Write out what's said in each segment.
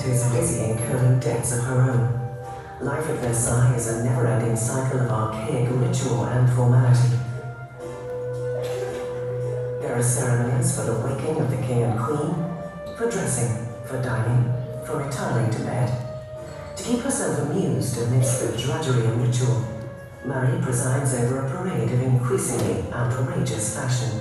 is busy incurring debts of her own. Life at Versailles is a never-ending cycle of archaic ritual and formality. There are ceremonies for the waking of the king and queen, for dressing, for dining, for retiring to bed. To keep herself amused amidst the drudgery of ritual, Marie presides over a parade of increasingly outrageous fashion.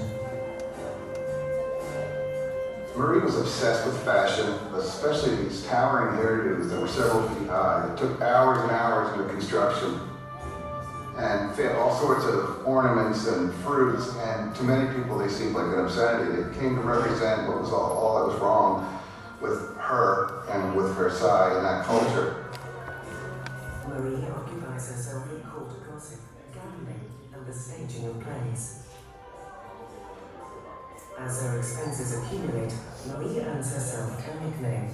Marie was obsessed with fashion, especially these towering hairdos that were several feet high. It took hours and hours in the construction and fit all sorts of ornaments and fruits, and to many people they seemed like an obscenity. It came to represent what was all that was wrong with her and with Versailles and that culture. Marie occupies herself in court gossip, gambling, and the staging of plays. As her expenses accumulate, Marie earns herself a nickname.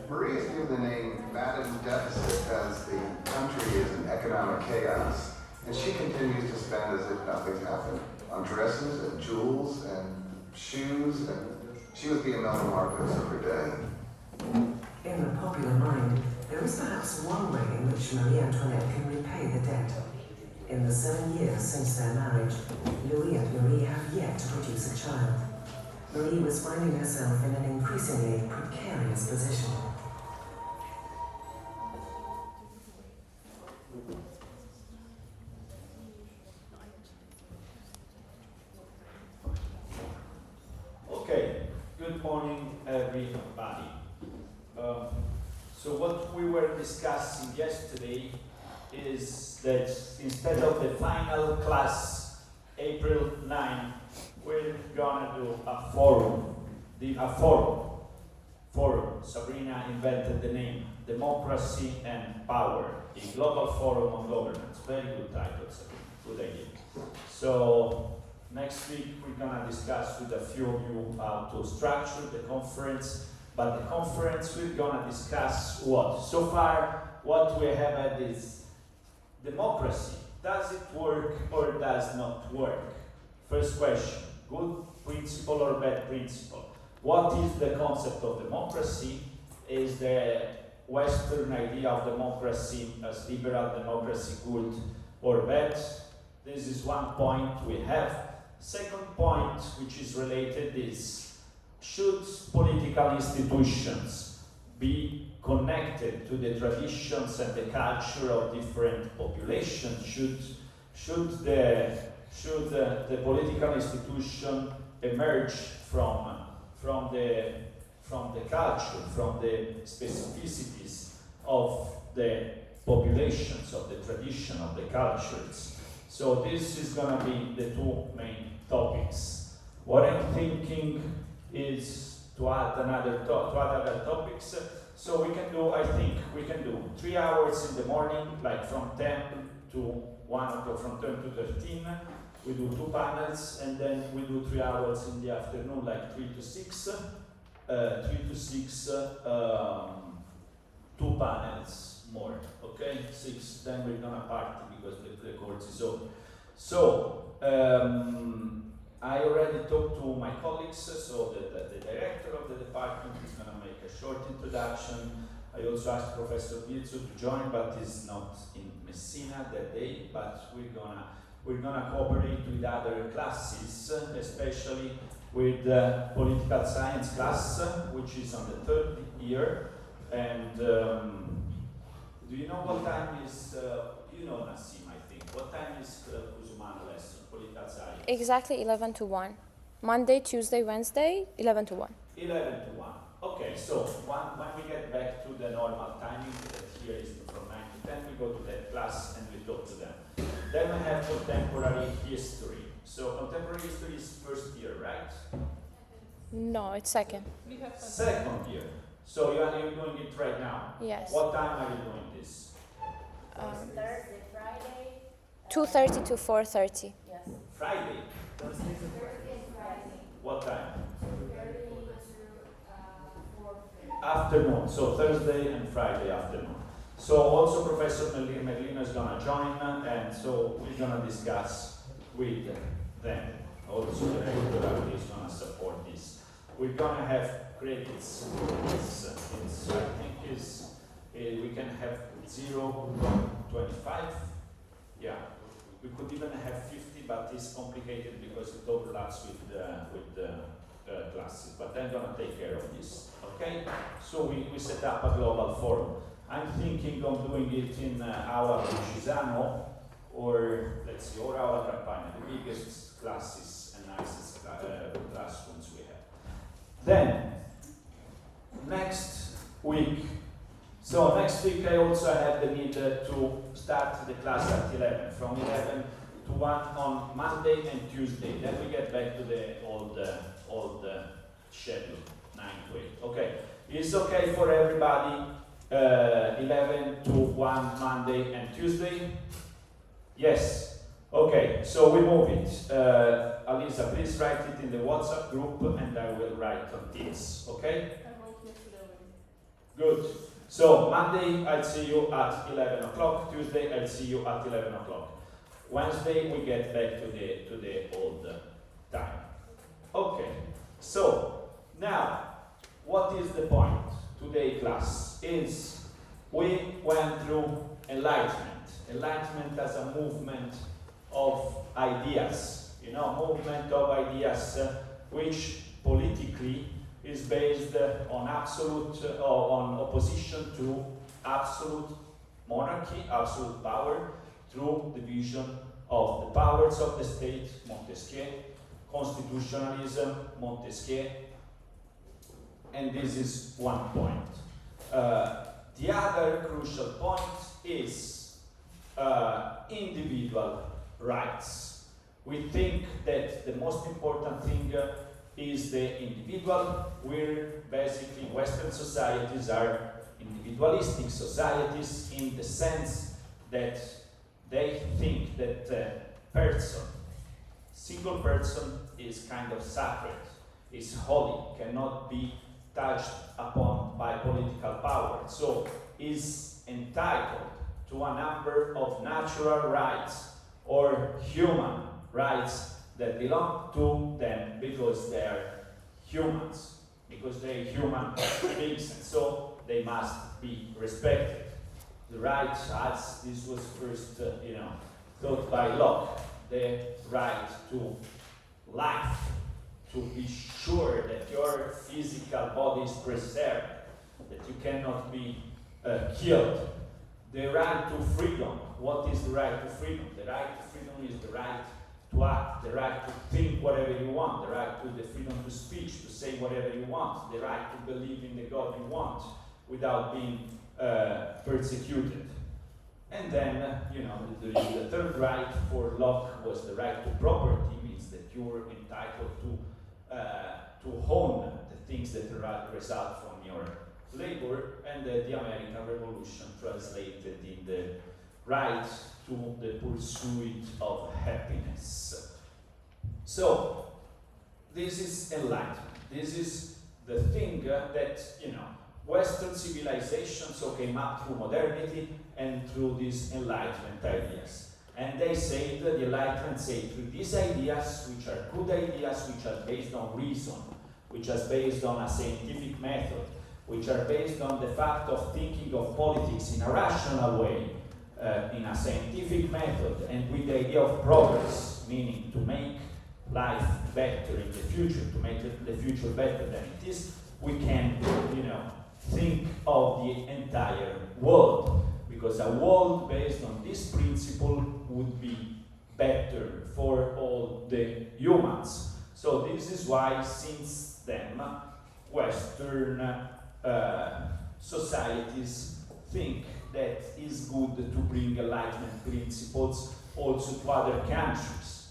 Marie is given the name Madame Deficit because the country is in economic chaos, and she continues to spend as if nothing's happened on dresses and jewels and shoes, and she was the Imelda Marcos of her day. In the popular mind, there is perhaps one way in which Marie Antoinette can repay the debt. In the 7 years since their marriage, Louis and Marie have yet to produce a child. Marie was finding herself in an increasingly precarious position. Okay, good morning everybody. So what we were discussing yesterday is that instead of the final class, April 9, we're gonna do a forum. Forum. Sabrina invented the name, Democracy and Power, a global forum on governance. Very good title, Sabrina, good idea. So next week we're gonna discuss with a few of you how to structure the conference, but the conference we're gonna discuss what? So far, what we have had is democracy. Does it work or does not work? First question, good principle or bad principle? What is the concept of democracy? Is the Western idea of democracy as liberal democracy good or bad? This is one point we have. Second point, which is related, is should political institutions be connected to the traditions and the culture of different populations? Should the political institution emerge from the culture, from the specificities of the populations, of the tradition, of the cultures? So this is going to be the two main topics. What I'm thinking is to add other topics. So we can do, I think we can do 3 hours in the morning, like from 10 to 1 o'clock, from 10 to 13. We do 2 panels, and then we do 3 hours in the afternoon, like 3 to 6. 2 panels more, okay? 6, then we're gonna party because the course is over. So, I already talked to my colleagues, so the director of the department is going to make a short introduction. I also asked Professor Bizzo to join, but he's not in Messina that day. But we're gonna cooperate with other classes, especially with the political science class, which is on the 3rd year. And do you know what time is? You know, Nassim, I think. What time is Cusumano lesson? Political science. Exactly 11 to 1. Monday, Tuesday, Wednesday, 11 to 1. 11 to 1. Okay, so when we get back to the normal timing, that here is from 9 to 10, we go to that class and we talk to them. Then we have contemporary history. So contemporary history is first year, right? No, it's second. Second year. So you're doing it right now? Yes. What time are you doing this? Thursday, Friday. 2:30 to 4:30. Yes. Friday. Thursday and Friday. What time? 2:30 to 4:30. Afternoon. So Thursday and Friday afternoon. So also Professor Merlino is going to join, and so we're going to discuss with them. Also the rector is going to support this. We're going to have credits. I think we can have 0.25. Yeah, we could even have 50, but it's complicated because it overlaps with the classes. But I'm gonna take care of this. Okay? So we set up a global forum. I'm thinking of doing it in Aula Cisano, or let's see, or Aula Campania, the biggest classes and nicest classrooms we have. Then, next week. So next week I also have the need to start the class at 11, from 11 to 1 on Monday and Tuesday. Then we get back to the old schedule, 9 to 8. Okay, it's okay for everybody, 11 to 1 Monday and Tuesday? Yes. Okay, so we move it. Alisa, please write it in the WhatsApp group and I will write on Teams, okay? I wrote yesterday. Good. So Monday I'll see you at 11 o'clock. Tuesday I'll see you at 11 o'clock. Wednesday we get back to the old time. Okay. So now, what is the point? Today class is we went through enlightenment. Enlightenment as a movement of ideas. You know, movement of ideas which politically is based on on opposition to absolute monarchy, absolute power, through division of the powers of the state, Montesquieu, constitutionalism, Montesquieu, and this is one point. The other crucial point is individual rights. We think that the most important thing is the individual, where basically Western societies are individualistic societies in the sense that they think that single person is kind of sacred, is holy, cannot be touched upon by political power, so is entitled to a number of natural rights or human rights that belong to them because they are humans, because they are human beings, and so they must be respected. The rights, as this was first, thought by Locke, the right to life, to be sure that your physical body is preserved, that you cannot be killed. The right to freedom. What is the right to freedom? The right to freedom is the right to act, the right to think whatever you want, the right to the freedom to speech, to say whatever you want, the right to believe in the God you want without being persecuted. And then, the third right for Locke was the right to property, means that you were entitled to own the things that result from your labor, and the American Revolution translated in the right to the pursuit of happiness. So, this is enlightenment. This is the thing that, Western civilization came up through modernity and through these enlightenment ideas. And they say that the enlightenment say through these ideas, which are good ideas, which are based on reason, which are based on a scientific method, which are based on the fact of thinking of politics in a rational way, in a scientific method, and with the idea of progress, meaning to make life better in the future, to make the future better than it is, we can, think of the entire world, because a world based on this principle would be better for all the humans. So this is why, since then, Western societies think that it's good to bring enlightenment principles also to other countries.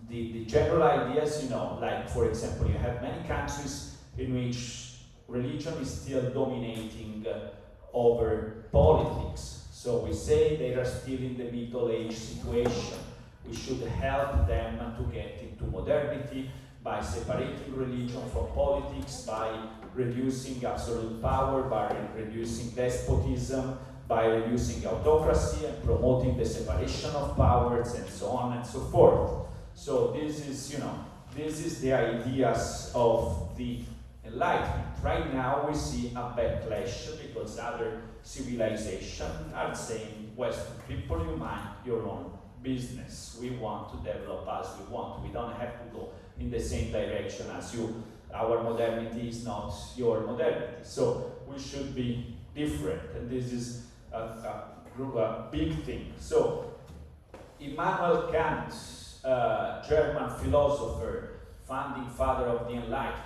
The general ideas, like for example, you have many countries in which religion is still dominating over politics. So we say they are still in the Middle Age situation. We should help them to get into modernity by separating religion from politics, by reducing absolute power, by reducing despotism, by reducing autocracy and promoting the separation of powers, and so on and so forth. So this is, this is the ideas of the Enlightenment. Right now we see a backlash because other civilizations are saying, Western people, you mind your own business. We want to develop as we want. We don't have to go in the same direction as you. Our modernity is not your modernity. So we should be different. And this is a big thing. So Immanuel Kant, German philosopher, founding father of the Enlightenment,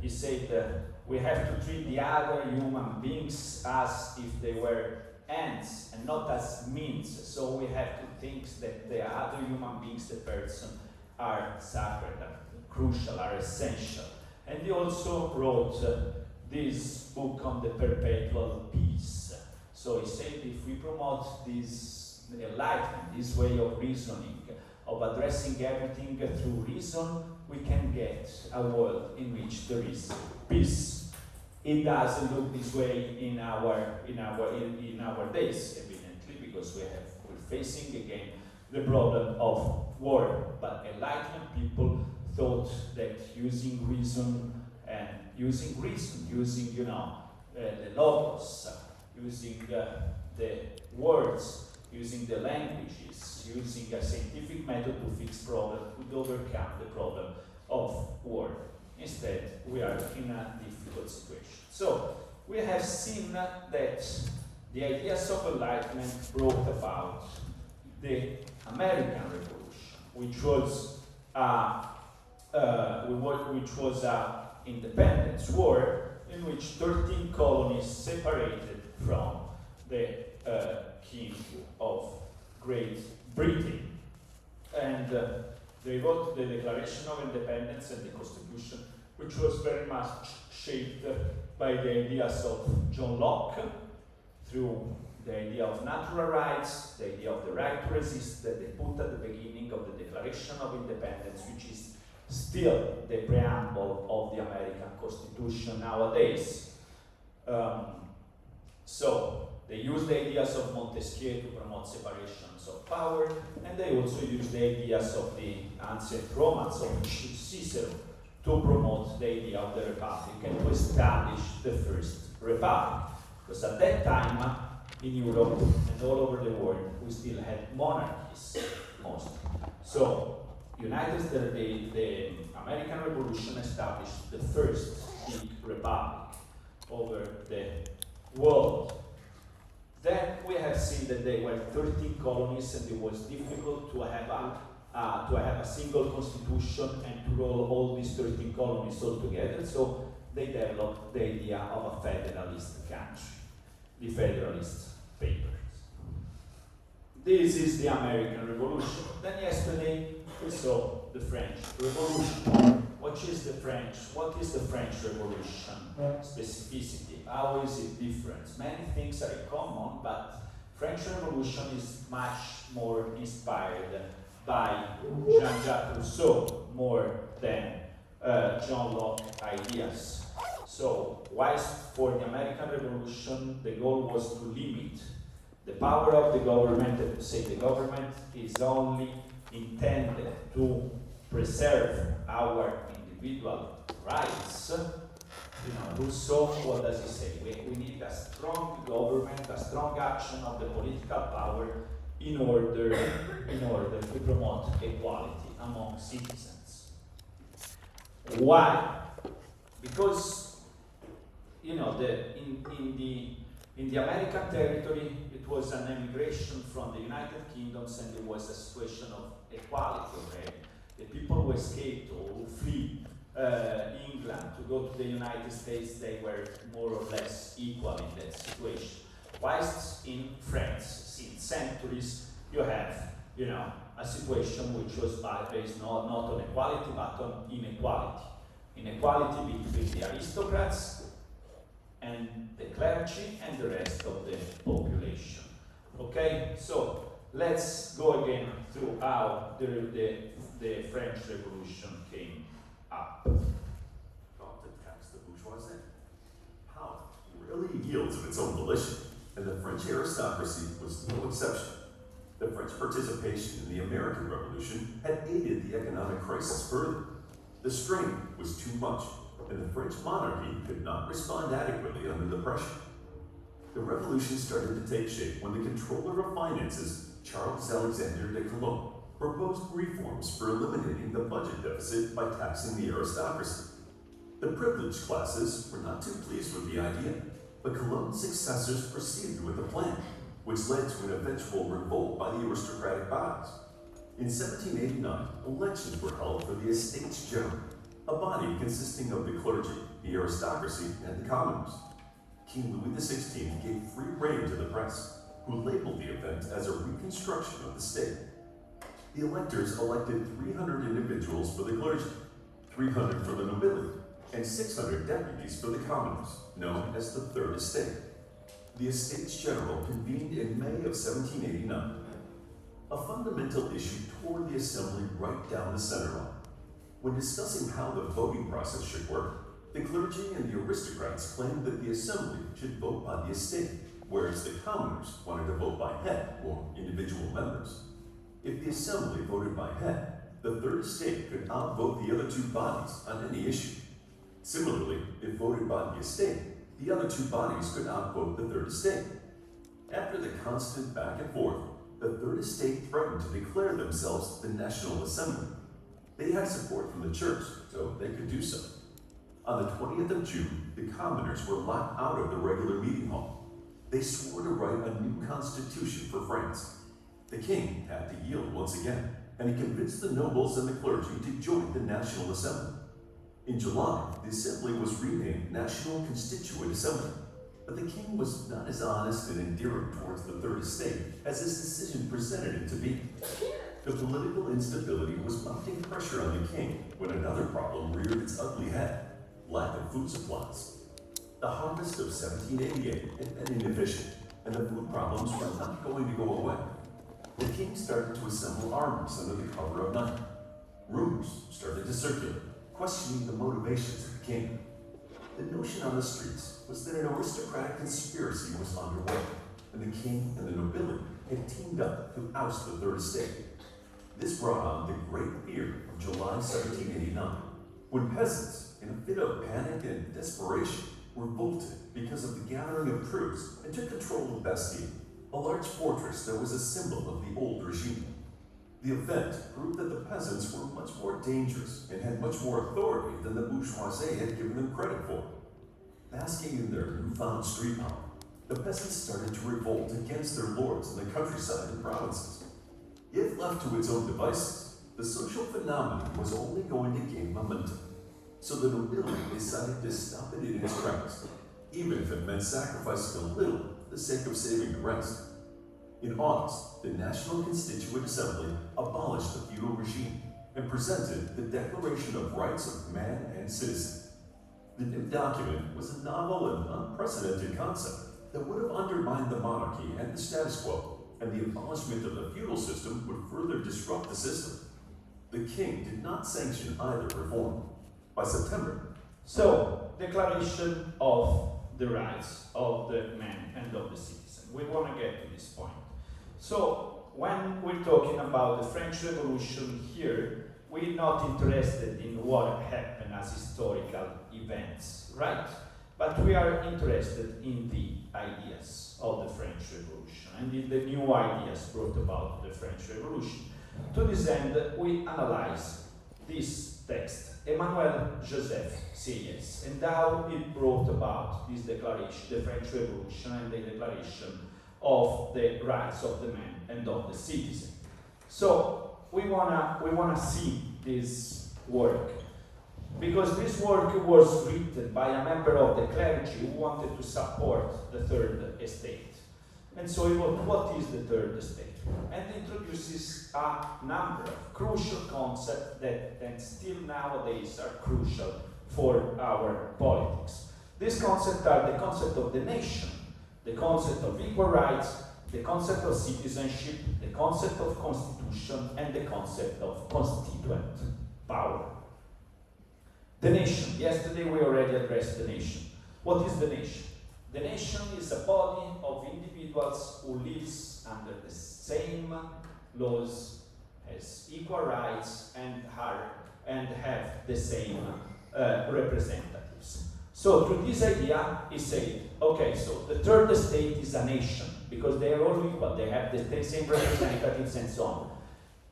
he said we have to treat the other human beings as if they were ends and not as means. So we have to think that the other human beings, the person, are sacred, are crucial, are essential. And he also wrote this book on the perpetual peace. So he said if we promote this enlightenment, this way of reasoning, of addressing everything through reason, we can get a world in which there is peace. It doesn't look this way in our days, evidently, because we're facing again the problem of war. But enlightenment people thought that using reason, using the logos, using the words, using the languages, using a scientific method to fix problems would overcome the problem of war. Instead, we are in a difficult situation. So, we have seen that the ideas of enlightenment brought about the American Revolution, which was an independence war in which 13 colonies separated from the King of Great Britain. And they wrote the Declaration of Independence and the Constitution, which was very much shaped by the ideas of John Locke, through the idea of natural rights, the idea of the right to resist that they put at the beginning of the Declaration of Independence, which is still the preamble of the American Constitution nowadays. So they use the ideas of Montesquieu to promote separations of power, and they also use the ideas of the ancient Romans, of Cicero, to promote the idea of the Republic and to establish the first Republic. Because at that time, in Europe and all over the world, we still had monarchies, mostly. So, the American Revolution established the first big republic over the world. Then we have seen that there were 13 colonies, and it was difficult to have a single constitution and to roll all these 13 colonies all together. So they developed the idea of a federalist country, the Federalist Papers. This is the American Revolution. Then yesterday we saw the French Revolution. What is the French Revolution specificity? How is it different? Many things are in common, but French Revolution is much more inspired by Jean-Jacques Rousseau more than John Locke ideas. So, whilst for the American Revolution the goal was to limit the power of the government, and to say the government is only intended to preserve our individual rights, Rousseau, what does he say? We need a strong government, a strong action of the political power in order to promote equality among citizens. Why? Because in the American territory it was an emigration from the United Kingdoms, and it was a situation of equality already. The people who escaped or who flee England to go to the United States, they were more or less equal in that situation. Whilst in France, since centuries, you have, a situation which was based not on equality but on inequality. Inequality between the aristocrats and the clergy and the rest of the population. Okay, so let's go again through how the French Revolution came up. Well, to tax the bourgeoisie. Power rarely yields of its own volition, and the French aristocracy was no exception. The French participation in the American Revolution had aided the economic crisis further. The strain was too much. and the French monarchy could not respond adequately under the pressure. The revolution started to take shape when the controller of finances, Charles Alexander de Calonne, proposed reforms for eliminating the budget deficit by taxing the aristocracy. The privileged classes were not too pleased with the idea, but Calonne's successors proceeded with the plan, which led to an eventual revolt by the aristocratic bodies. In 1789, elections were held for the Estates General, a body consisting of the clergy, the aristocracy, and the commoners. King Louis XVI gave free rein to the press, who labeled the event as a reconstruction of the state. The electors elected 300 individuals for the clergy, 300 for the nobility, and 600 deputies for the commoners, known as the Third Estate. The Estates General convened in May of 1789. A fundamental issue tore the assembly right down the center line. When discussing how the voting process should work, the clergy and the aristocrats claimed that the assembly should vote by the estate, whereas the commoners wanted to vote by head, or individual members. If the assembly voted by head, the Third Estate could outvote the other two bodies on any issue. Similarly, if voted by the estate, the other two bodies could outvote the Third Estate. After the constant back and forth, the Third Estate threatened to declare themselves the National Assembly. They had support from the church, so they could do so. On the 20th of June, the commoners were locked out of the regular meeting hall. They swore to write a new constitution for France. The king had to yield once again, and he convinced the nobles and the clergy to join the National Assembly. In July, the assembly was renamed National Constituent Assembly, but the king was not as honest and endearing towards the Third Estate as his decision presented it to be. The political instability was mounting pressure on the king when another problem reared its ugly head: lack of food supplies. The harvest of 1788 had been inefficient, and the food problems were not going to go away. The king started to assemble armies under the cover of night. Rumors started to circulate, questioning the motivations of the king. The notion on the streets was that an aristocratic conspiracy was underway, and the king and the nobility had teamed up to oust the Third Estate. This brought on the Great Fear of July 1789, when peasants, in a fit of panic and desperation, revolted because of the gathering of troops and took control of Bastille, a large fortress that was a symbol of the old regime. The event proved that the peasants were much more dangerous and had much more authority than the bourgeoisie had given them credit for. Basking in their newfound street power, the peasants started to revolt against their lords in the countryside and provinces. If left to its own devices, the social phenomenon was only going to gain momentum. So the nobility decided to stop it in its tracks, even if it meant sacrificing a little for the sake of saving the rest. In August, the National Constituent Assembly abolished the feudal regime and presented the Declaration of Rights of Man and Citizen. The new document was a novel and unprecedented concept that would have undermined the monarchy and the status quo, and the abolishment of the feudal system would further disrupt the system. The king did not sanction either reform. By September, So, Declaration of the Rights of the Man and of the Citizen. We want to get to this point. So, when we're talking about the French Revolution here, we're not interested in what happened as historical events, right? But we are interested in the ideas of the French Revolution and in the new ideas brought about the French Revolution. To this end, we analyze this text, Emmanuel Joseph Sieyès, and how it brought about this declaration, the French Revolution and the Declaration of the Rights of the Man and of the Citizen. So we wanna see this work, because this work was written by a member of the clergy who wanted to support the Third Estate. And so he wrote, what is the Third Estate? And introduces a number of crucial concepts that still nowadays are crucial for our politics. These concepts are the concept of the nation, the concept of equal rights, the concept of citizenship, the concept of constitution, and the concept of constituent power. The nation. Yesterday we already addressed the nation. What is the nation? The nation is a body of individuals who lives under the same laws, has equal rights, and have the same representatives. So through this idea, he said, okay, so the third estate is a nation, because they are all equal, they have the same representatives and so on.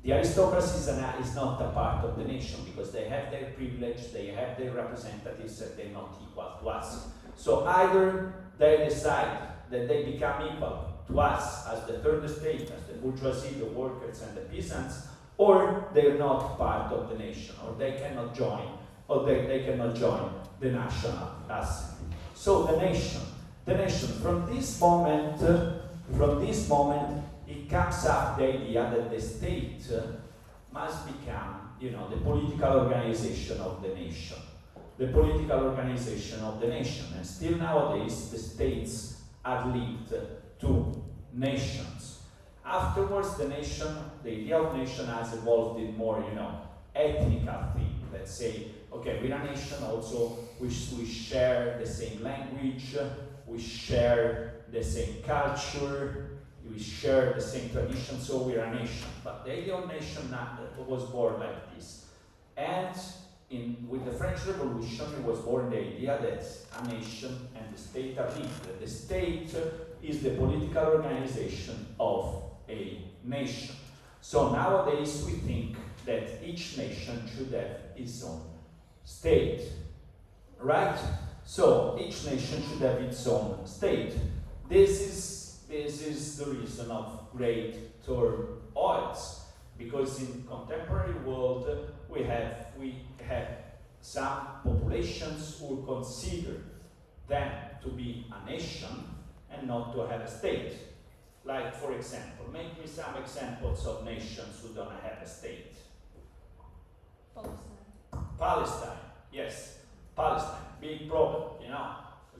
The aristocracy is not a part of the nation, because they have their privilege, they have their representatives, and they're not equal to us. So either they decide that they become equal to us as the third estate, as the bourgeoisie, the workers, and the peasants, or they're not part of the nation, or they cannot join, they cannot join the national assembly. So the nation, from this moment, it comes up the idea that the state must become, the political organization of the nation. The political organization of the nation. And still nowadays, the states are linked to nations. Afterwards, the idea of nation has evolved in more, ethnical thing. Let's say, okay, we're a nation also, we share the same language, we share the same culture, we share the same tradition, so we're a nation. But the idea of nation was born like this. And with the French Revolution, it was born the idea that a nation and the state are linked. The state is the political organization of a nation. So nowadays we think that each nation should have its own state, right? So each nation should have its own state. This is the reason of great turmoils, because in contemporary world we have some populations who consider them to be a nation and not to have a state. Like, for example, make me some examples of nations who don't have a state. Palestine, yes, Palestine, big problem,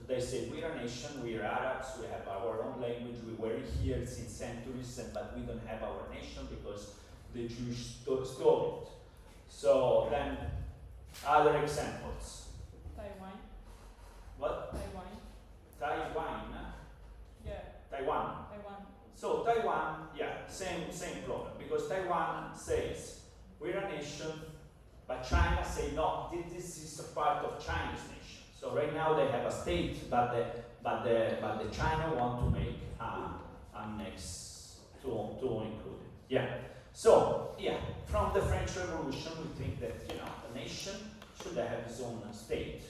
They say we're a nation, we're Arabs, we have our own language, we were here since centuries, but we don't have our nation because the Jews stole it. So then, other examples. Taiwan. What? Taiwan? Yeah. Taiwan. So Taiwan, same problem, because Taiwan says we're a nation, but China say no, this is a part of China's nation. So right now they have a state, but the China want to make a next to include it. Yeah. So from the French Revolution we think that a nation should have its own state.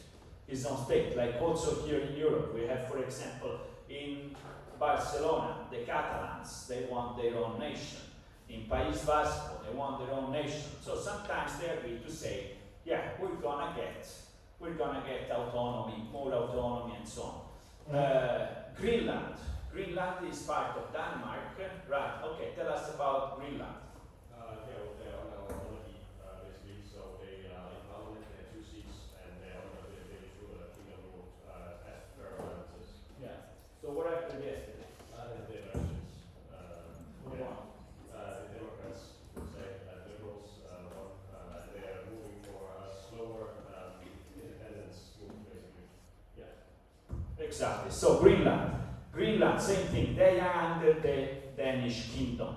Like also here in Europe, we have, for example, in Barcelona, the Catalans, they want their own nation. In País Vasco, they want their own nation. So sometimes they agree to say, we're gonna get autonomy, more autonomy, and so on. Greenland is part of Denmark, right? Okay, tell us about Greenland. They are on a monarchy, basically, so they in parliament they have 2 seats, and they issue a kingdom rule as per alliances. Yeah. So what happened yesterday? The elections, the Democrats would say, liberals won, they are moving for a slower independence move, basically. Exactly. So Greenland, same thing. They are under the Danish kingdom.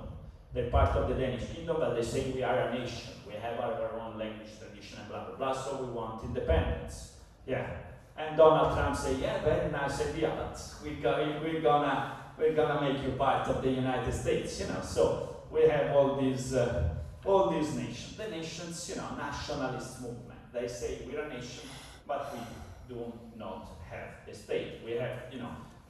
They're part of the Danish kingdom, but they say we are a nation. We have our own language, tradition, and blah blah blah. So we want independence. And Donald Trump say, very nice idea, but we're gonna make you part of the United States. So we have all these nations. The nations, nationalist movement. They say we're a nation, but we do not have a state. We have,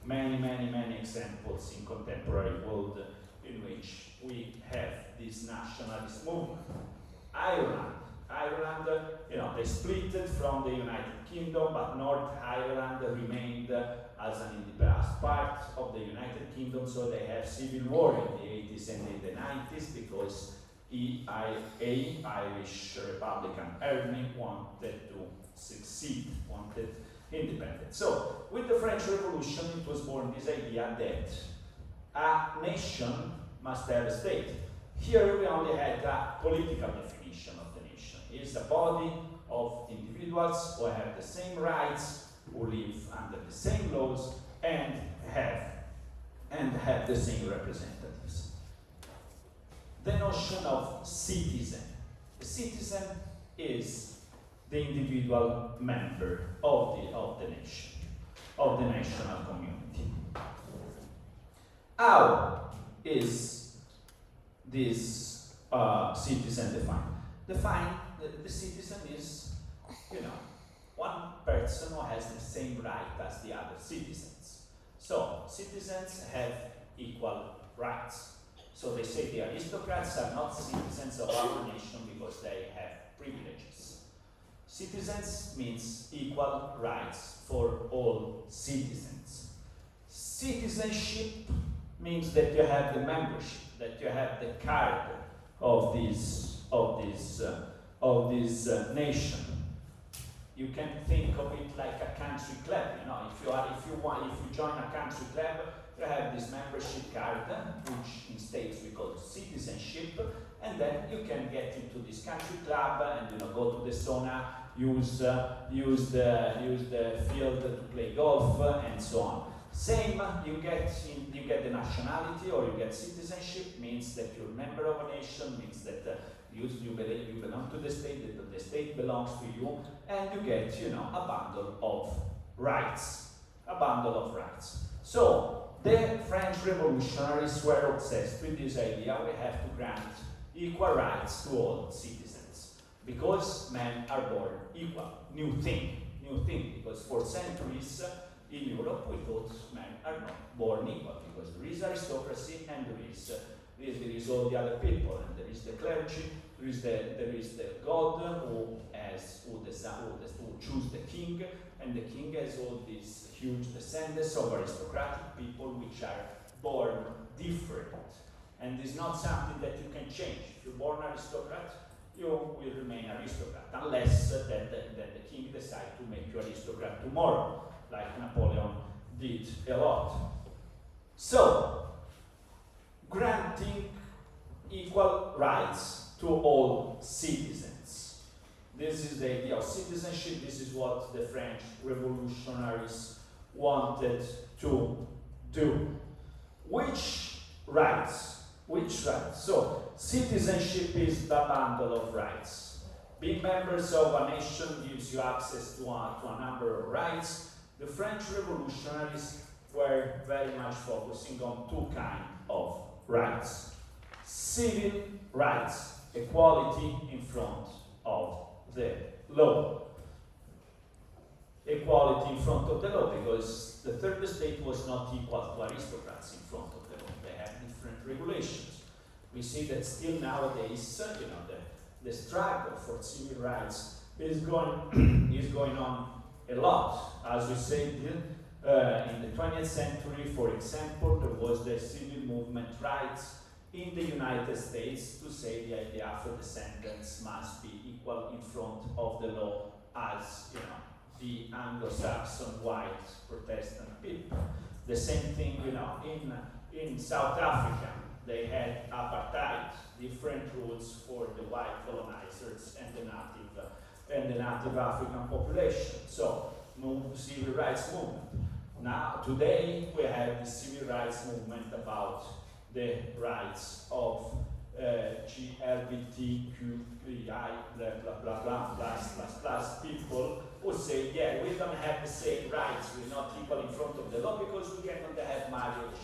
many examples in contemporary world in which we have this nationalist movement. Ireland, they split it from the United Kingdom, but North Ireland remained as an independent part of the United Kingdom, so they have civil war in the 80s and in the 90s because Irish Republican Army wanted to succeed, wanted independence. So, with the French Revolution, it was born this idea that a nation must have a state. Here we only had a political definition of the nation. It's a body of individuals who have the same rights, who live under the same laws, and have the same representatives. The notion of citizen. The citizen is the individual member of the nation, of the national community. How is this citizen defined? The citizen is, one person who has the same right as the other citizens. So citizens have equal rights. So they say the aristocrats are not citizens of our nation because they have privileges. Citizens means equal rights for all citizens. Citizenship means that you have the membership, that you have the card of this nation. You can think of it like a country club. If you join a country club, you have this membership card, which in States we call citizenship, and then you can get into this country club and go to the sauna, use the field to play golf, and so on. Same, you get the nationality or you get citizenship, means that you're a member of a nation, means that you belong to the state, that the state belongs to you, and you get, a bundle of rights. So, the French revolutionaries were obsessed with this idea: we have to grant equal rights to all citizens, because men are born equal. New thing, because for centuries in Europe we thought men are not born equal, because there is aristocracy and there is all the other people, and there is the clergy, there is the God who choose the king, and the king has all these huge descendants of aristocratic people which are born different, and it's not something that you can change. If you're born aristocrat, you will remain aristocrat, unless that the king decides to make you aristocrat tomorrow, like Napoleon did a lot. So, granting equal rights to all citizens. This is the idea of citizenship. This is what the French revolutionaries wanted to do. Which rights? So, citizenship is the bundle of rights. Being members of a nation gives you access to a number of rights. The French revolutionaries were very much focusing on two kinds of rights. Civil rights, equality in front of the law. Equality in front of the law, because the third estate was not equal to aristocrats in front of the law. They have different regulations. We see that still nowadays, the struggle for civil rights is going on a lot. As we said, in the 20th century, for example, there was the civil movement rights in the United States to say the idea Afro-descendants must be equal in front of the law as, the Anglo-Saxon white Protestant people. The same thing, in South Africa, they had apartheid, different rules for the white colonizers and the native African population. So, civil rights movement. Now, today, we have the civil rights movement about the rights of LGBTQI, plus people who say, yeah, we don't have the same rights, we're not equal in front of the law because we cannot have marriage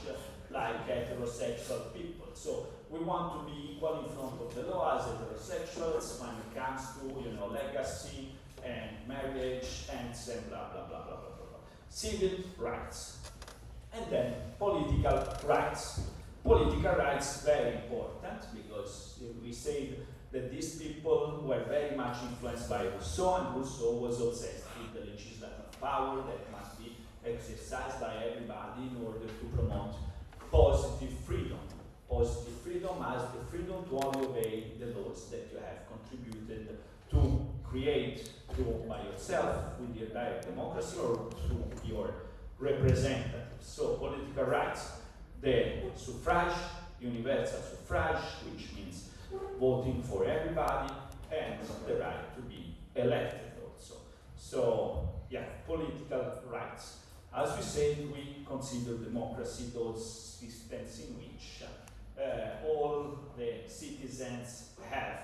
like heterosexual people. So we want to be equal in front of the law as heterosexuals when it comes to, legacy and marriage and blah, blah, blah, blah, blah, blah. Civil rights. And then political rights. Political rights very important because we say that these people were very much influenced by Rousseau, and Rousseau was obsessed with the legislative power that must be exercised by everybody in order to promote positive freedom. Positive freedom as the freedom to only obey the laws that you have contributed to create by yourself with your direct democracy or through your representatives. So political rights. The suffrage, universal suffrage, which means voting for everybody, and the right to be elected also. So, yeah, political rights. As we said, we consider democracy those systems in which all the citizens have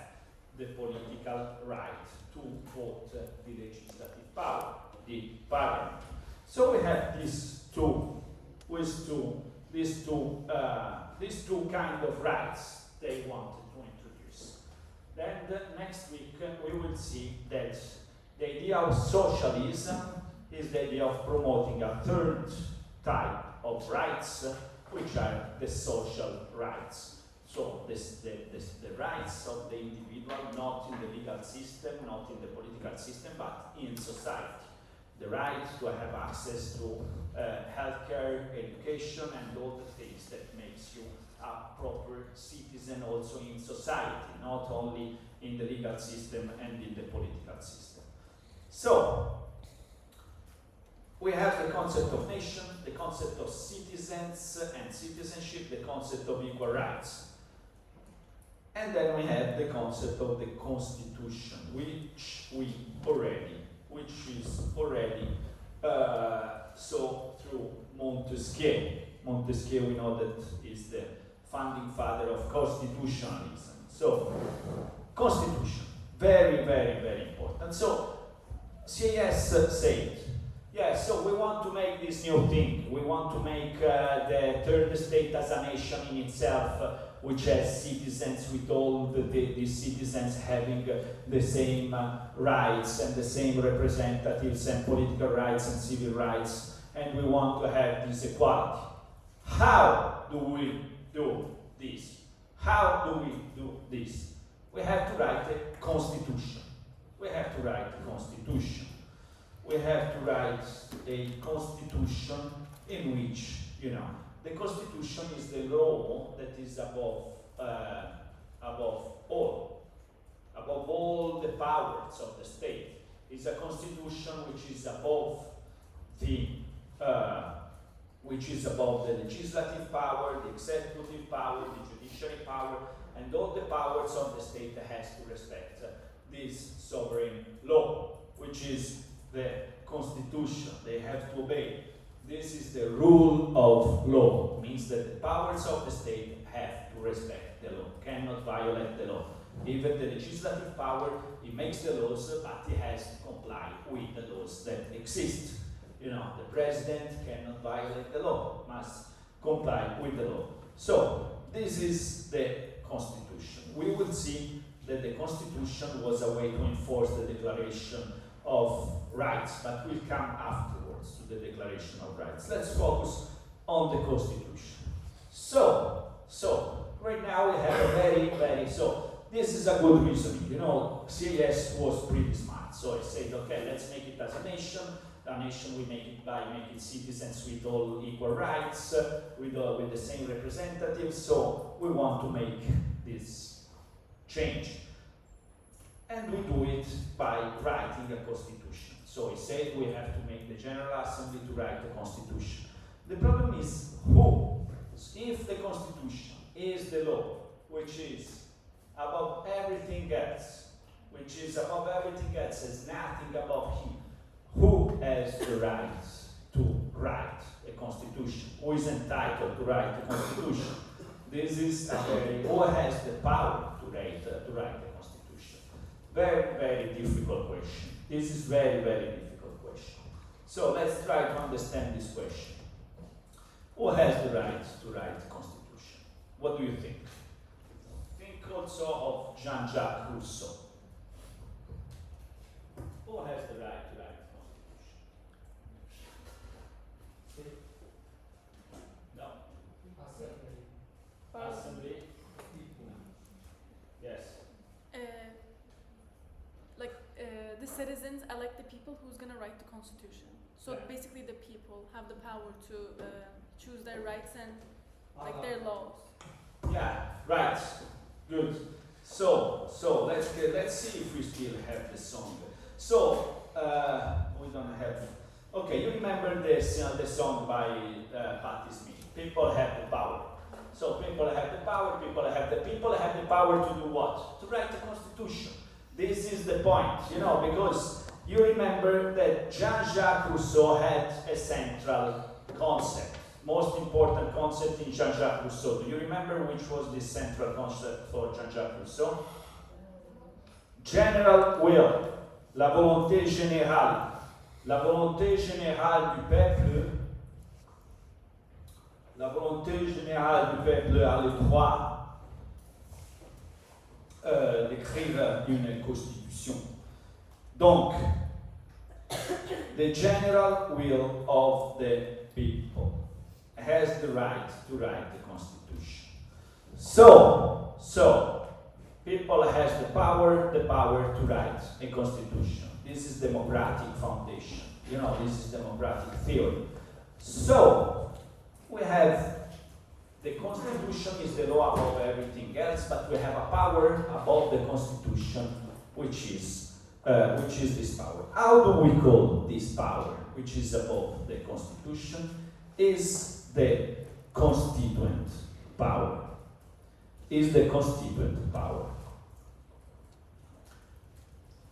the political right to vote the legislative power, the parliament. So we have these two kind of rights they wanted to introduce. Then next week we will see that the idea of socialism is the idea of promoting a third type of rights, which are the social rights. So the rights of the individual, not in the legal system, not in the political system, but in society. The right to have access to healthcare, education, and all the things that makes you a proper citizen also in society, not only in the legal system and in the political system. So, we have the concept of nation, the concept of citizens and citizenship, the concept of equal rights. And then we have the concept of the constitution, which is already so through Montesquieu. Montesquieu, we know that is the founding father of constitutionalism. So, constitution, very, very, very important. So, CAS said, yeah, so we want to make this new thing. We want to make the third state as a nation in itself, which has citizens, with all these citizens having the same rights and the same representatives and political rights and civil rights, and we want to have this equality. How do we do this? How do we do this? We have to write a constitution. We have to write a constitution. We have to write a constitution in which, the constitution is the law that is above all the powers of the state. It's a constitution which is above the legislative power, the executive power, the judiciary power, and all the powers of the state that has to respect this sovereign law, which is the constitution. They have to obey. This is the rule of law. It means that the powers of the state have to respect the law, cannot violate the law. Even the legislative power, it makes the laws, but it has to comply with the laws that exist. The president cannot violate the law, must comply with the law. So, this is the constitution. We will see that the constitution was a way to enforce the Declaration of Rights, but we'll come afterwards to the Declaration of Rights. Let's focus on the constitution. So right now we have a this is a good reasoning. CAS was pretty smart. So it said, okay, let's make it as a nation. A nation we make it by making citizens with all equal rights, with the same representatives. So we want to make this change. And we do it by writing a constitution. So he said we have to make the General Assembly to write the constitution. The problem is who? If the constitution is the law, which is above everything else, has nothing above him, who has the right to write a constitution? Who is entitled to write the constitution? This is who has the power to write the constitution? Very, very difficult question. This is very, very difficult question. So let's try to understand this question. Who has the right to write the constitution? What do you think? Think also of Jean-Jacques Rousseau. Who has the right to write the constitution? No. Assembly. Yes. The citizens elect the people who's going to write the constitution. So Yeah. basically the people have the power to choose their rights and their laws. Yeah, right. Good. So let's see if we still have the song. So we don't have. Okay, you remember this? The song by Patti Smith. People have the power. So people have the power. People have the power to do what? To write the constitution. This is the point, because you remember that Jean-Jacques Rousseau had a central concept, most important concept in Jean-Jacques Rousseau. Do you remember which was the central concept for Jean-Jacques Rousseau? General will, la volonté générale. La volonté générale du peuple, la volonté générale du peuple a le droit d'écrire une constitution. Donc, the general will of the people has the right to write the constitution. So, people has the power to write a constitution. This is democratic foundation. You know, this is democratic theory. So, we have the constitution is the law above everything else, but we have a power above the constitution, which is this power. How do we call this power, which is above the constitution? Is the constituent power. Is the constituent power.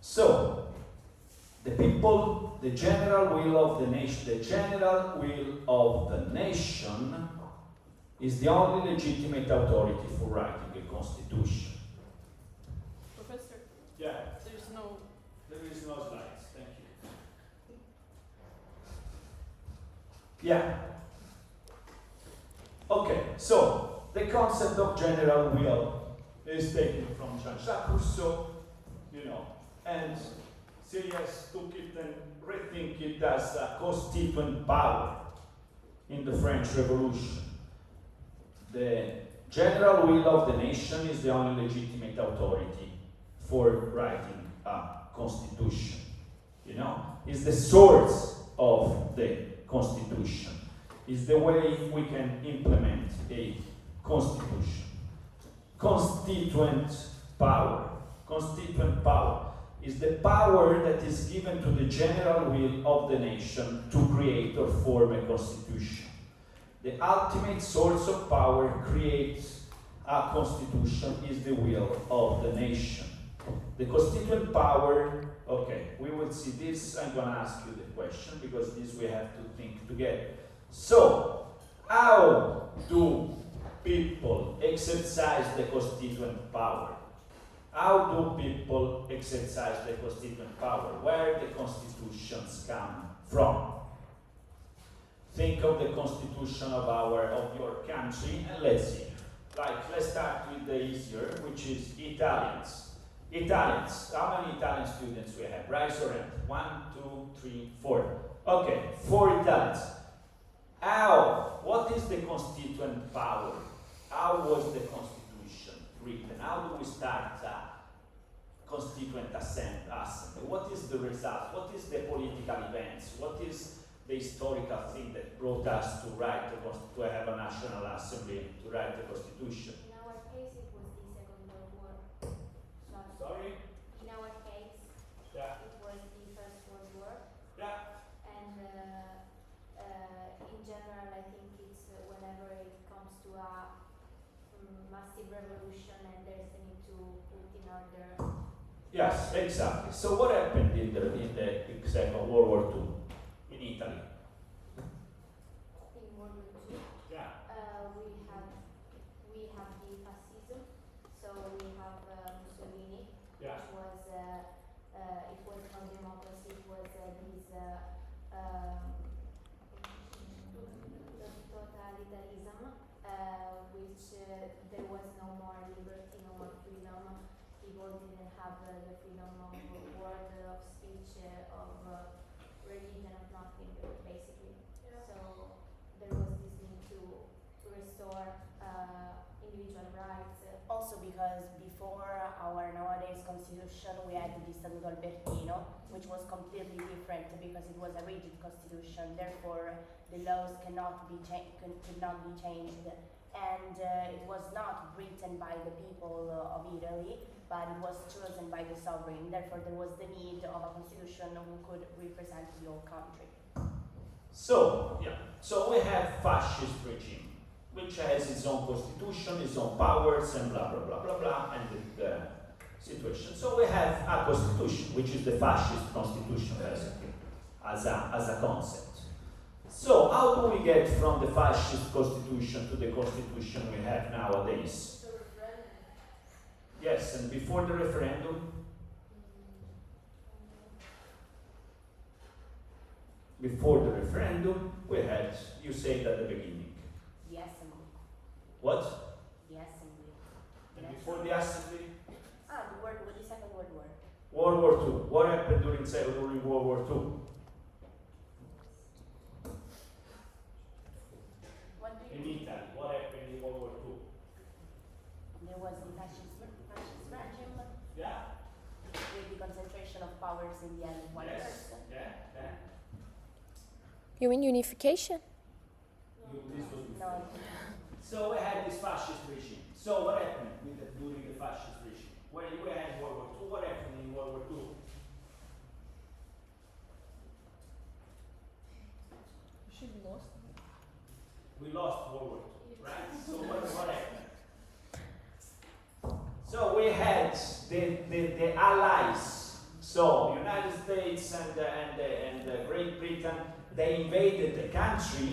So, the people, the general will of the nation is the only legitimate authority for writing a constitution. Professor, Yeah, there is no slides. Thank you. Yeah. Okay, so the concept of general will is taken from Jean-Jacques Rousseau, you know, and Sieyès took it and rethink it as a constituent power in the French Revolution. The general will of the nation is the only legitimate authority for writing a constitution. You know, is the source of the constitution, is the way we can implement a constitution. Constituent power is the power that is given to the general will of the nation to create or form a constitution. The ultimate source of power creates a constitution is the will of the nation. The constituent power, okay, we will see this. I'm going to ask you the question because this we have to think together. So, how do people exercise the constituent power? How do people exercise the constituent power? Where the constitutions come from? Think of the constitution of your country, and let's see. Let's start with the easier, which is Italians. Italians. How many Italian students we have? Raise your hand. 1, 2, 3, 4. Okay, 4 Italians. What is the constituent power? How was the constitution written? How do we start a constituent assembly? What is the result? What is the political events? What is the historical thing that brought us to to have a national assembly, to write the constitution? In our case, it was the Second World War. Sorry? In our case, Yeah. it was the First World War. Yeah. And in general, I think it's whenever it comes to a massive revolution and there's a need to put in order. Yes, exactly. So what happened in the Second World War II in Italy? In World War II, Yeah. we have the fascism. So we have Mussolini, Yeah. which was it was no democracy. It was this totalitarianism, which there was no more liberty, no more freedom. People didn't have the freedom of word, of speech, of religion, of nothing, basically. So there was this need to restore individual rights. Also because before our nowadays constitution we had the Statuto Albertino, which was completely different because it was a rigid constitution. Therefore, the laws could not be changed, and it was not written by the people of Italy, but it was chosen by the sovereign. Therefore, there was the need of a constitution who could represent the whole country. So we have fascist regime, which has its own constitution, its own powers, and blah blah blah blah blah, and the situation. So we have a constitution, which is the fascist constitution, basically, as a concept. So how do we get from the fascist constitution to the constitution we have nowadays? The referendum. Yes, and before the referendum, before the referendum, we had, you said at the beginning. The assembly. What? The assembly. And before the assembly? The Second World War. World War II. What happened during World War II? What do In you Italy, what happened in World War II? There was the fascist regime Yeah. with the concentration of powers in the hand of one person. Yeah. You mean unification? This was No, So we had this fascist regime. So what happened during the fascist regime? When we had World War II, what happened in World War II? She lost. We lost World War II, right? So what happened? So we had the allies. So United States and Great Britain, they invaded the country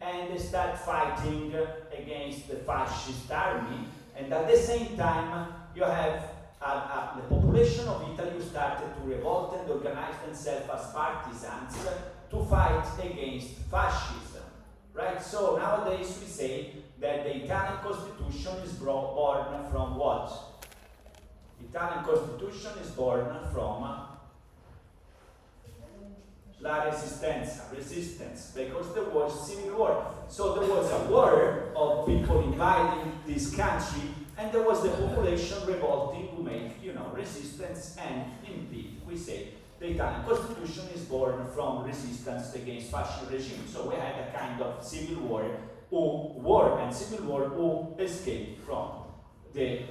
and they start fighting against the fascist army. And at the same time, you have the population of Italy who started to revolt and organize themselves as partisans to fight against fascism. Right? So nowadays we say that the Italian constitution is born from what? The Italian constitution is born from La Resistenza, resistance, because there was civil war. So there was a war of people invading this country, and there was the population revolting who made, resistance, and indeed, we say the Italian constitution is born from resistance against fascist regime. So we had a kind of civil war who escaped from the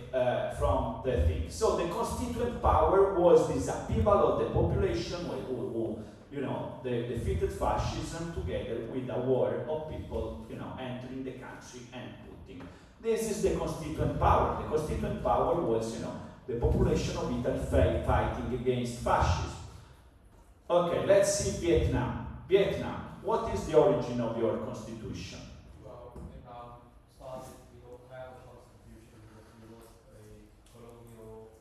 thing. So the constituent power was this upheaval of the population who defeated fascism together with a war of people, entering the country and putting. This is the constituent power. The constituent power was, the population of Italy fighting against fascism. Okay, let's see Vietnam. Vietnam, what is the origin of your constitution? Well, Vietnam started, we don't have a constitution because we was a colonial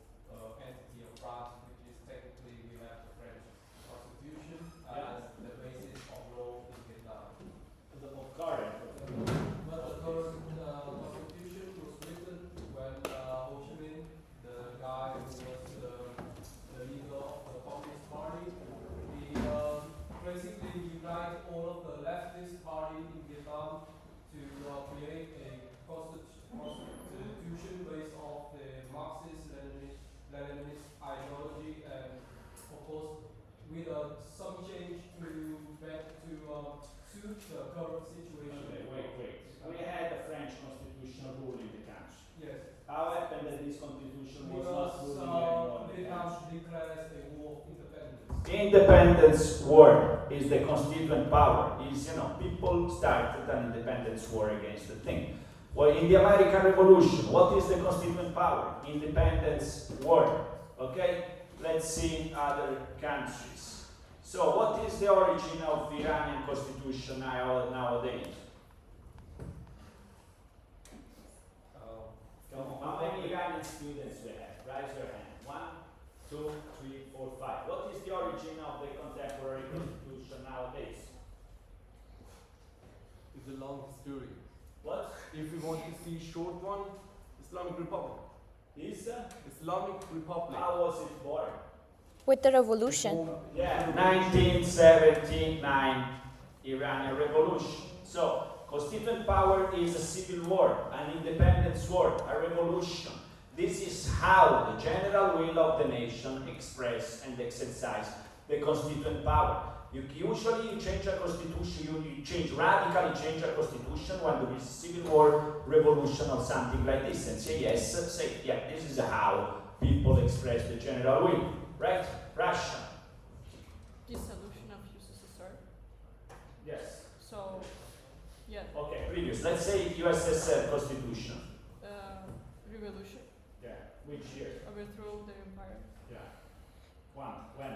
entity of France, which is technically we have the French constitution as the basis of law in Vietnam. Of current. But the current constitution was written when Ho Chi Minh, the guy who was the leader of the Communist Party, he basically united all of the leftist party in Vietnam to create a constitution based off the Marxist-Leninist ideology, and of course with some change to suit the current situation. Okay, wait. We had a French constitution ruling the country. Yes. How happened that this constitution was Because not ruling anymore? Vietnam declares a war of independence. Independence war is the constituent power. Is people started an independence war against the thing. Well, in the American Revolution, what is the constituent power? Independence war. Okay, let's see other countries. So, what is the origin of the Iranian constitution nowadays? Come on, how many Iranian students we have? Raise your hand. 1, 2, 3, 4, 5. What is the origin of the contemporary constitution nowadays? It's a long story. What If we want to see short one, Islamic Republic. is? Islamic Republic. How was it born? With the revolution. Yeah, 1979 Iranian Revolution. So, constituent power is a civil war, an independence war, a revolution. This is how the general will of the nation express and exercise the constituent power. Usually you change a constitution, you radically change a constitution when there is civil war, revolution or something like this, and say yes, this is how people express the general will, right? Russia. Dissolution of USSR. Yes. So, yeah, Okay, previous. Let's say USSR constitution. revolution, Yeah. Which year? overthrow the empire. Yeah. When?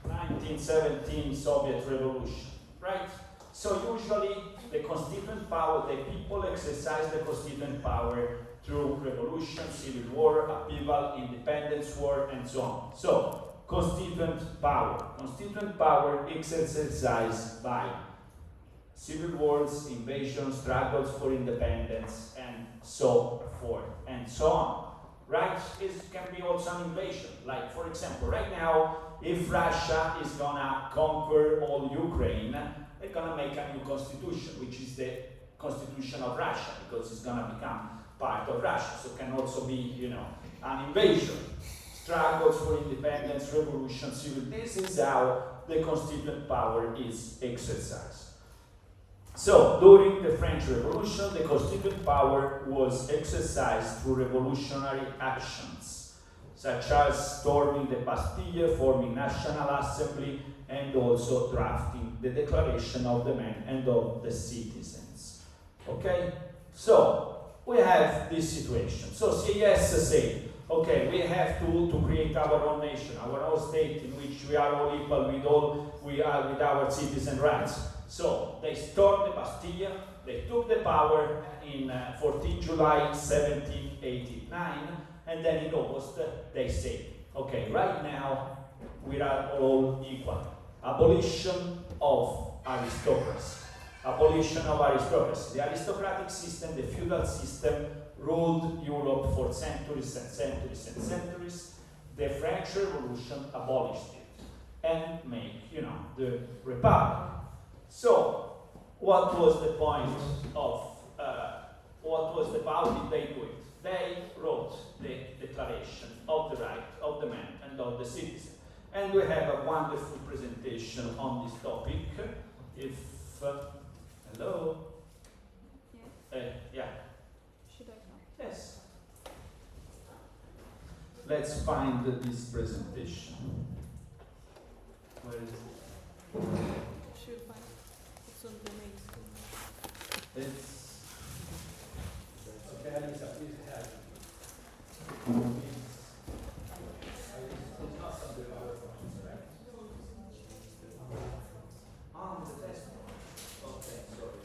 1917. 1917 Soviet Revolution. Right? So usually the constituent power, the people exercise the constituent power through revolution, civil war, upheaval, independence war, and so on. So constituent power. Constituent power is exercised by civil wars, invasions, struggles for independence, and so forth, and so on. Right? Can be also an invasion. Like, for example, right now, if Russia is gonna conquer all Ukraine, they're gonna make a new constitution, which is the constitution of Russia, because it's gonna become part of Russia. So it can also be, an invasion. Struggles for independence, revolution, civil. This is how the constituent power is exercised. So, during the French Revolution, the constituent power was exercised through revolutionary actions, such as storming the Bastille, forming National Assembly, and also drafting the Declaration of the Men and of the Citizens. Okay? So, we have this situation. So, CIS say, okay, we have to create our own nation, our own state in which we are all equal with our citizen rights. So they stormed the Bastille, they took the power in 14 July 1789, and then in August they say, okay, right now we are all equal. Abolition of aristocracy. Abolition of aristocracy. The aristocratic system, the feudal system, ruled Europe for centuries and centuries and centuries. The French Revolution abolished it and made, the republic. So, what was the point of, how did they do it? They wrote the Declaration of the Right of the Man and of the Citizen. And we have a wonderful presentation on this topic. Hello? Yeah. Should I come? Yes. Let's find this presentation. Where is it? Should find. It's on the main screen. It's Okay, Alisa, please have. It's not something about right? the test. Okay, sorry.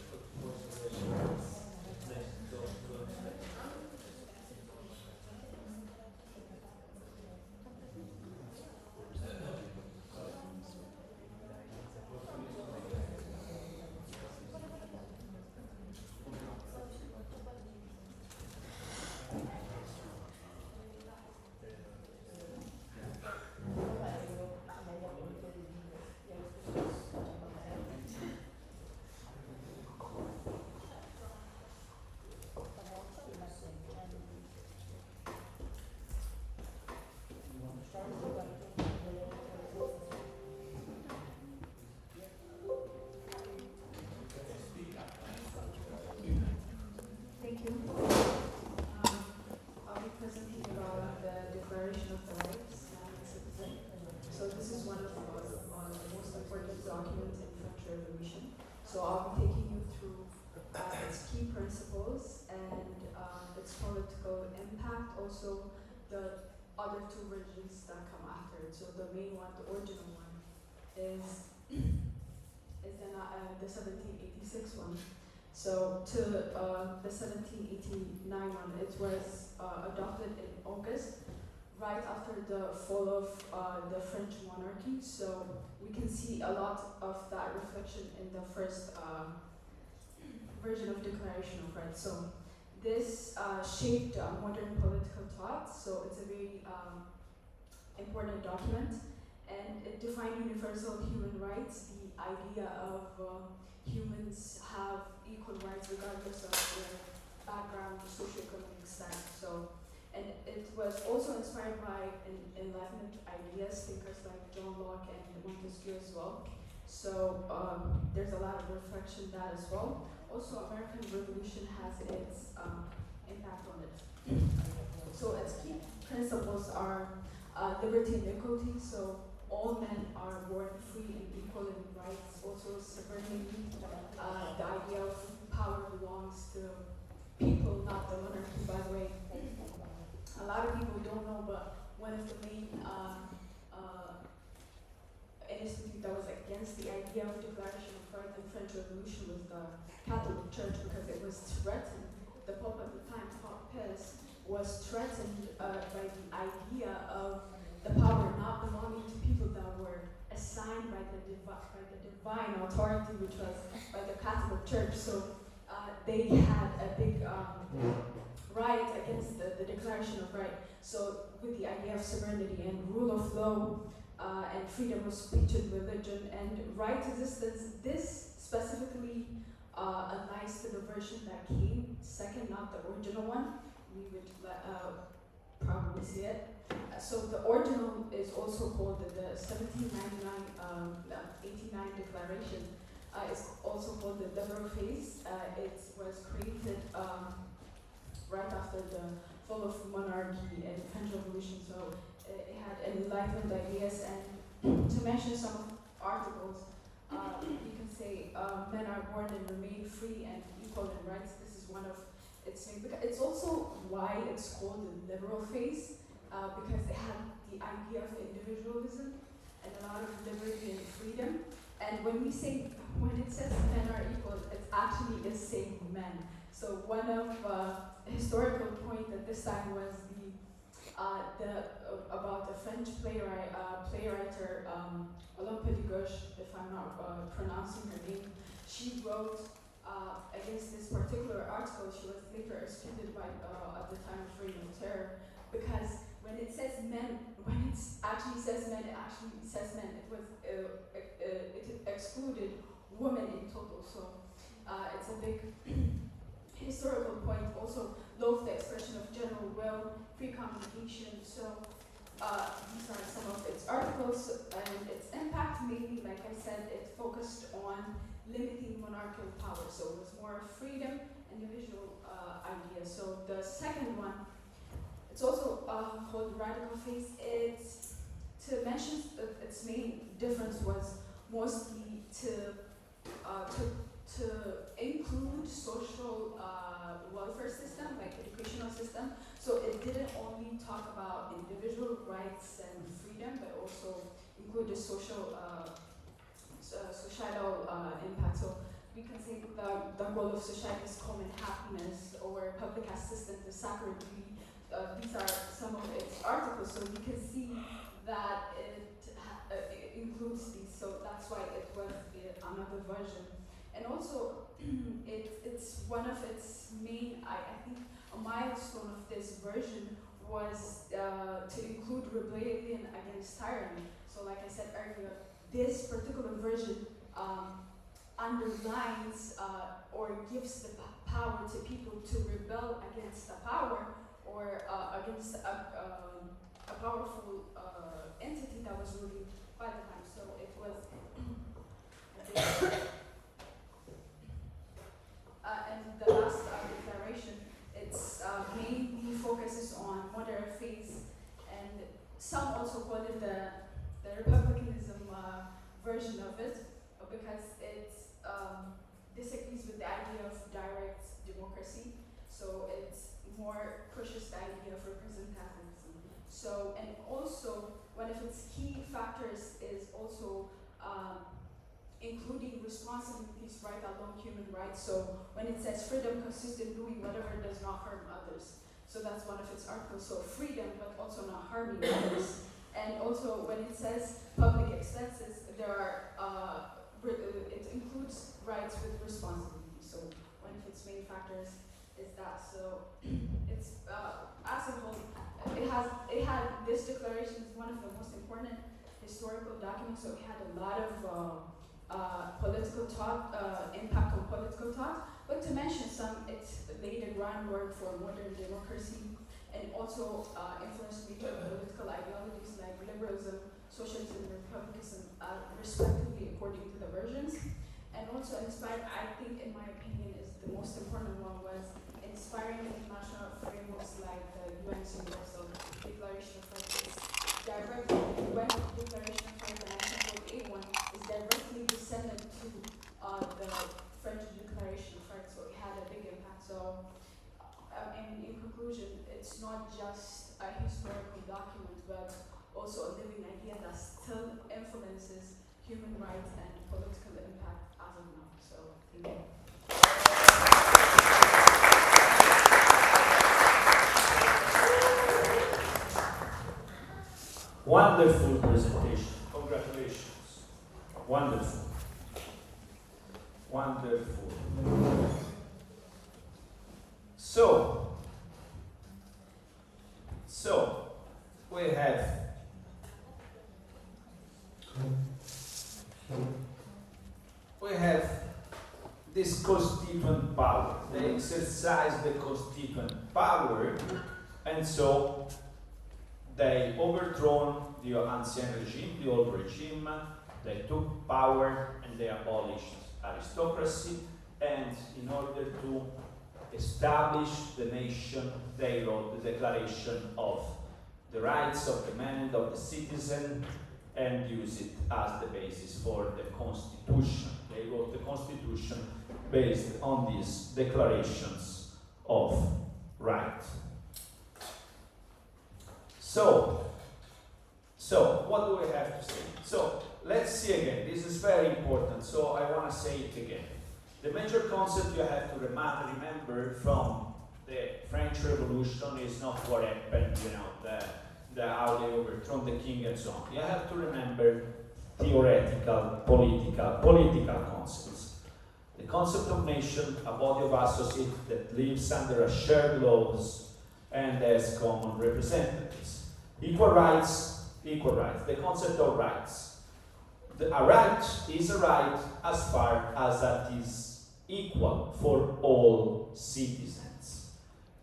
Thank you. I'll be presenting about the Declaration of the Rights of the Citizen. So this is one of the most important documents in French Revolution. So I'll be taking you through its key principles and its political impact, also the other two versions that come after it. So the main one, the original one, is the 1786 one. So to the 1789 one, it was adopted in August, right after the fall of the French monarchy. So we can see a lot of that reflection in the first version of Declaration of Rights. So this shaped modern political thought. So it's a very important document, and it defined universal human rights, the idea of humans have equal rights regardless of their background, socioeconomic status. So, and it was also inspired by Enlightenment ideas, thinkers like John Locke and Montesquieu as well. So there's a lot of reflection that as well. Also, American Revolution has its impact on it. So its key principles are liberty and equality. So all men are born free and equal in rights. Also, sovereignty, the idea of power belongs to people, not the monarchy. By the way, a lot of people don't know, but one of the main institute that was against the idea of Declaration of Rights in French Revolution was the Catholic Church, because it was threatened. The Pope at the time, Pope Pius, was threatened by the idea of the power not belonging to people that were assigned by the divine authority, which was by the Catholic Church. So they had a big right against the Declaration of Right. So with the idea of sovereignty and rule of law and freedom of speech and religion and right existence, this specifically aligns to the version that came second, not the original one. We would probably see it. So the original is also called the 1789 Declaration. It's also called the liberal phase. It was created right after the fall of monarchy and French Revolution. So it had enlightened ideas. And to mention some of the articles, you can say men are born and remain free and equal in rights. This is one of its main. It's also why it's called the liberal phase, because it had the idea of individualism and a lot of liberty and freedom. And when it says men are equal, it actually is saying men. So one of historical point at this time was about the French playwriter Olympe de Gouges, if I'm not pronouncing her name. She wrote against this particular article. She was later excluded by at the time of Reign of Terror, because when it says men, when it actually says men, it actually says men. It was it excluded women in total. So it's a big historical point. Also, law of the expression of general will, free communication. So these are some of its articles and its impact. Mainly, like I said, it focused on limiting monarchical power. So it was more freedom, individual idea. So the second one, it's also called radical phase. It's to mention that its main difference was mostly to include social welfare system, like educational system. So it didn't only talk about individual rights and freedom, but also included social societal impact. So we can say the goal of society is common happiness, or public assistance is sacred duty. These are some of its articles, so we can see that it includes these. So that's why it was another version. And also, it's one of its main, I think, a milestone of this version was to include rebellion against tyranny. So like I said earlier, this particular version underlines or gives the power to people to rebel against the power or against a powerful entity that was ruling by the time. So it was and the last declaration, it's mainly focuses on moderate phase, and some also call it the republicanism version of it, because it disagrees with the idea of direct democracy. So it more pushes the idea of representativism. So, and also one of its key factors is also including responsibilities right along human rights. So when it says freedom consists in doing whatever does not harm others. So that's one of its articles. So freedom, but also not harming others. And also when it says public expenses, there are it includes rights with responsibility. So one of its main factors is that. So it's as a whole, it had this declaration is one of the most important historical documents. So it had a lot of political thought, impact on political thought. But to mention some, it laid the groundwork for modern democracy and also influenced major political ideologies like liberalism, socialism, and republicanism, respectively, according to the versions. And also inspired, I think, in my opinion, is the most important one, was inspiring international frameworks like the UN's Universal Declaration of Rights. Directly, the UN Declaration of Rights, the 1948 one, is directly descendant to the French Declaration of Rights, so it had a big impact. So, and in conclusion, it's not just a historical document, but also a living idea that still influences human rights and political impact as of now. So, thank you. One Wonderful. So we have this constituent power. They exercise the constituent power, and so they overthrown the ancien regime, the old regime. They took power and they abolished aristocracy, and in order to establish the nation, they wrote the Declaration of the Rights of the Man and of the Citizen, and use it as the basis for the Constitution. They wrote the Constitution based on these declarations of right. So what do we have to say? So let's see again. This is very important, so I want to say it again. The major concept you have to remember from the French Revolution is not what happened, how they overthrown the king and so on. You have to remember theoretical, political concepts. The concept of nation, a body of associates that lives under a shared laws and has common representatives. Equal rights, the concept of rights. A right is a right as far as that is equal for all citizens.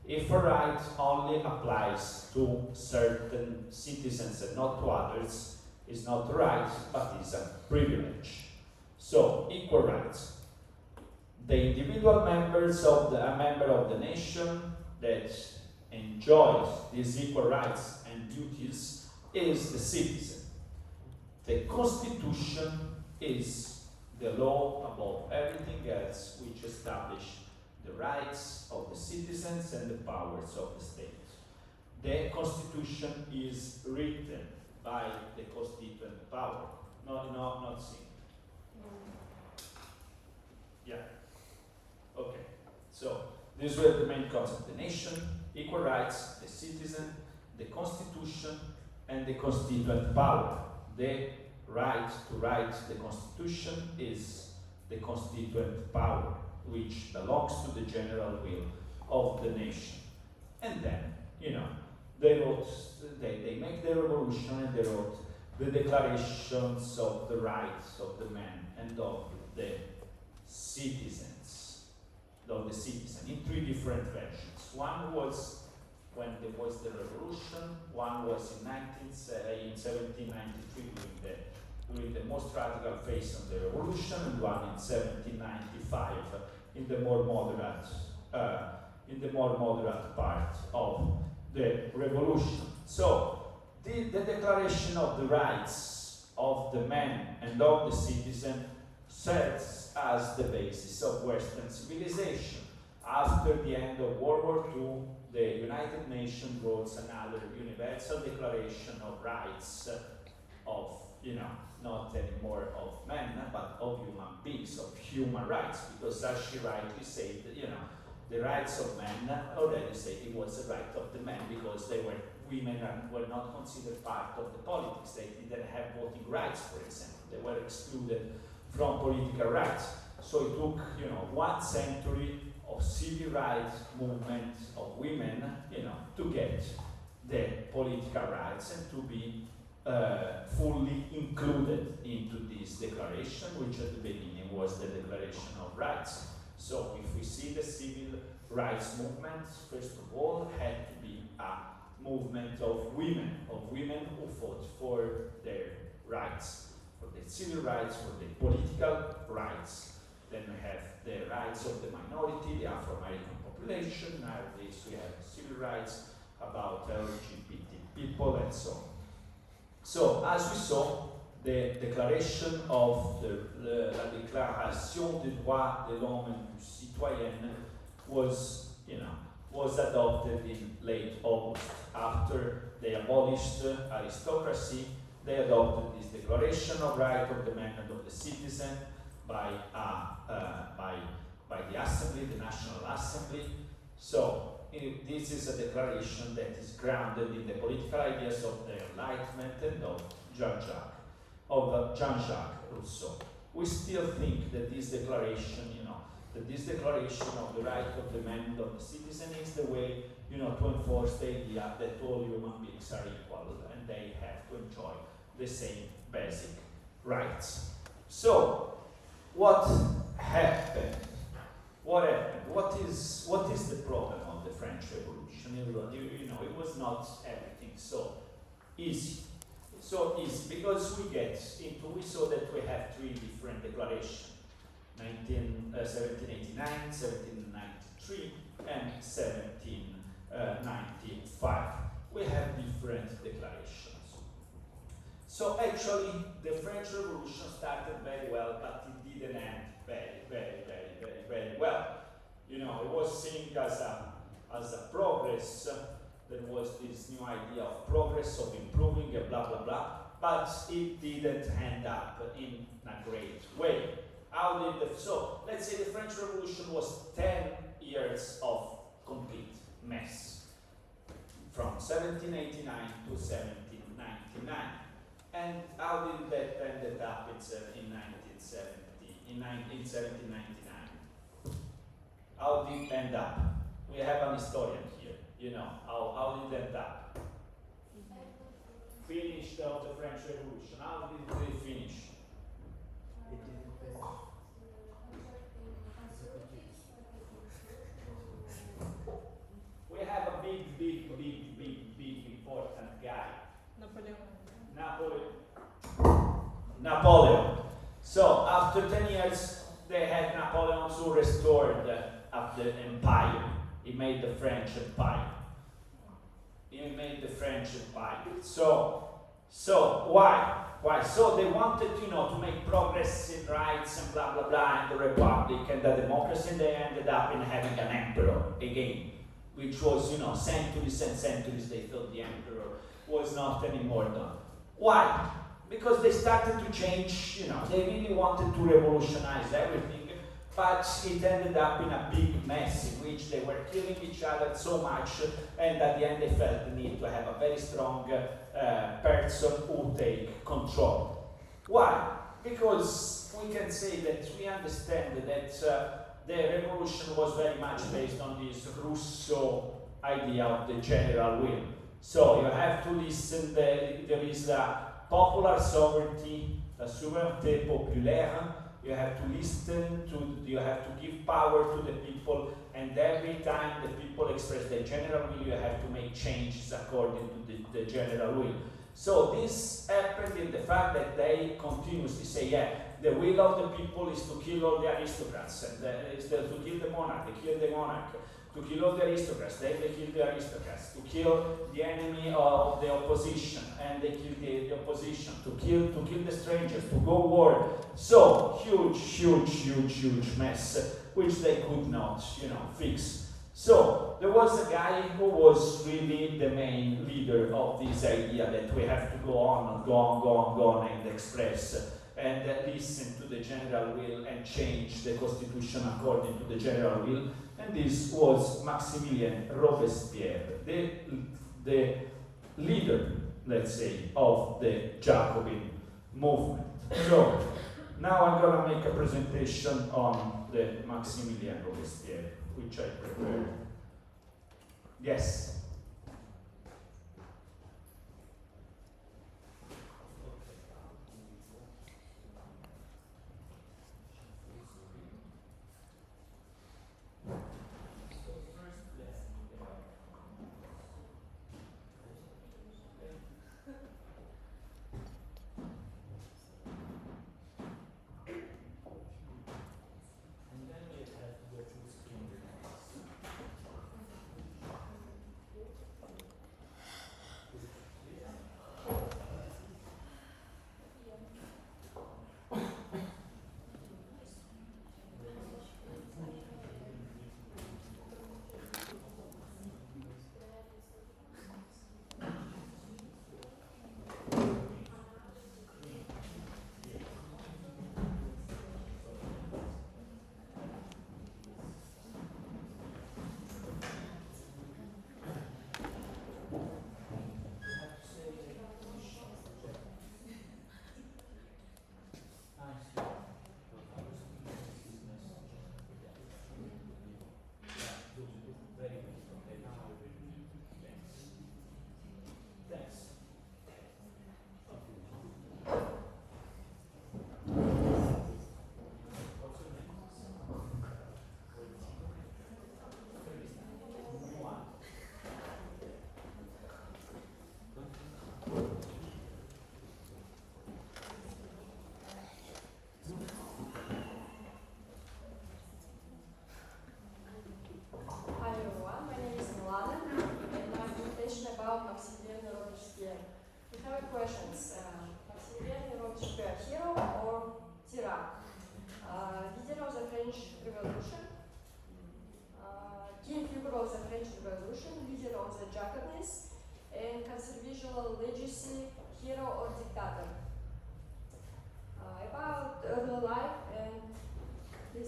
If a right only applies to certain citizens and not to others, is not a right, but is a privilege. So, equal rights. The individual members of a member of the nation that enjoys these equal rights and duties is the citizen. The Constitution is the law above everything else which establishes the rights of the citizens and the powers of the state. The Constitution is written by the constituent power. Not seen. Yeah. Okay. So these were the main concepts: the nation, equal rights, the citizen, the Constitution, and the constituent power. The right to write the Constitution is the constituent power, which belongs to the general will of the nation. And then, they wrote, they make the revolution and they wrote the declarations of the rights of the man and of the citizens, in three different versions. One was when there was the revolution, one was in 1793 during the most radical phase of the revolution, and one in 1795 in the more moderate part of the revolution. So the Declaration of the Rights of the Man and of the Citizen serves as the basis of Western civilization. After the end of World War II, the United Nations wrote another Universal Declaration of Rights of, not anymore of men, but of human beings, of human rights, because as she rightly said, the rights of men already said it was a right of the men because women were not considered part of the politics. They didn't have voting rights, for example. They were excluded from political rights. So it took, 1 century of civil rights movement of women, to get the political rights and to be fully included into this declaration, which at the beginning was the Declaration of Rights. So if we see the civil rights movement, first of all, had to be a movement of women who fought for their rights, for the civil rights, for the political rights. Then we have the rights of the minority, the Afro-American population. Nowadays we have civil rights about LGBT people and so on. So as we saw, the Declaration of la Déclaration des droits de l'homme et du citoyen was adopted in late August. After they abolished aristocracy, they adopted this Declaration of Rights of the Man and of the Citizen by the Assembly, the National Assembly. So this is a declaration that is grounded in the political ideas of the Enlightenment and of Jean-Jacques Rousseau, we still think that this declaration, that this declaration of the right of the man and of the citizen is the way, to enforce the idea that all human beings are equal and they have to enjoy the same basic rights. So, what happened? What happened? What is the problem of the French Revolution? It was not everything so easy. So easy because we saw that we have three different declarations: 1789, 1793, and 1795. We have different declarations. So actually, the French Revolution started very well, but it didn't end very well. It was seen as a progress. There was this new idea of progress, of improving, and blah blah blah. But it didn't end up in a great way. So let's say the French Revolution was 10 years of complete mess, from 1789 to 1799. And how did that ended up in 1799? How did it end up? We have an historian here, how did it end up? Finished of the French Revolution. How did they finish? We have a big important guy. Napoleon. So after 10 years, they had Napoleon who restored the empire. He made the French Empire. So why? So they wanted, to make progress in rights and blah blah blah, and the republic and the democracy, and they ended up in having an emperor again, which was, centuries and centuries they thought the emperor was not anymore done. Why? Because they started to change, they really wanted to revolutionize everything, but it ended up in a big mess in which they were killing each other so much, and at the end they felt the need to have a very strong person who take control. Why? Because we can say that we understand that the revolution was very much based on this Rousseau idea of the general will. So you have to listen, there is the popular sovereignty, la souveraineté populaire. You have to listen you have to give power to the people, and every time the people express their general will, you have to make changes according to the general will. So this happened in the fact that they continuously say, the will of the people is to kill all the aristocrats, and to kill the monarch, they kill the monarch. To kill all the aristocrats, they kill the aristocrats. To kill the enemy of the opposition, and they kill the opposition. To kill the strangers, to go war. So huge mess, which they could not, fix. So there was a guy who was really the main leader of this idea that we have to go on and express and listen to the general will and change the constitution according to the general will. And this was Maximilien Robespierre, the leader, let's say, of the Jacobin movement. So now I'm going to make a presentation on the Maximilien Robespierre, which I prepared. Yes.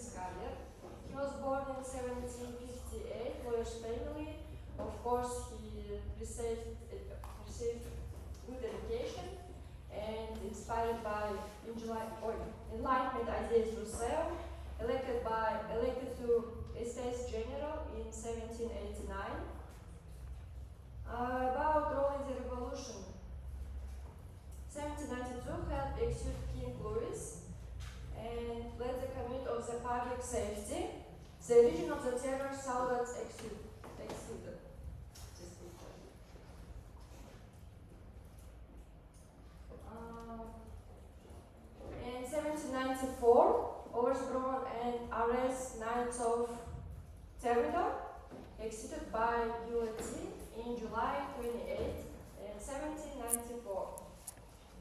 his career. He was born in 1758, Polish family. Of course, he received good education and inspired by Enlightenment ideas Rousseau, elected to States General in 1789. About role in the revolution. 1792 helped execute King Louis and led the Committee of the Public Safety. The region of the terror soldiers executed. In 1794, overthrow and arrest Knights of Thermidor, executed by guillotine in July 28, 1794.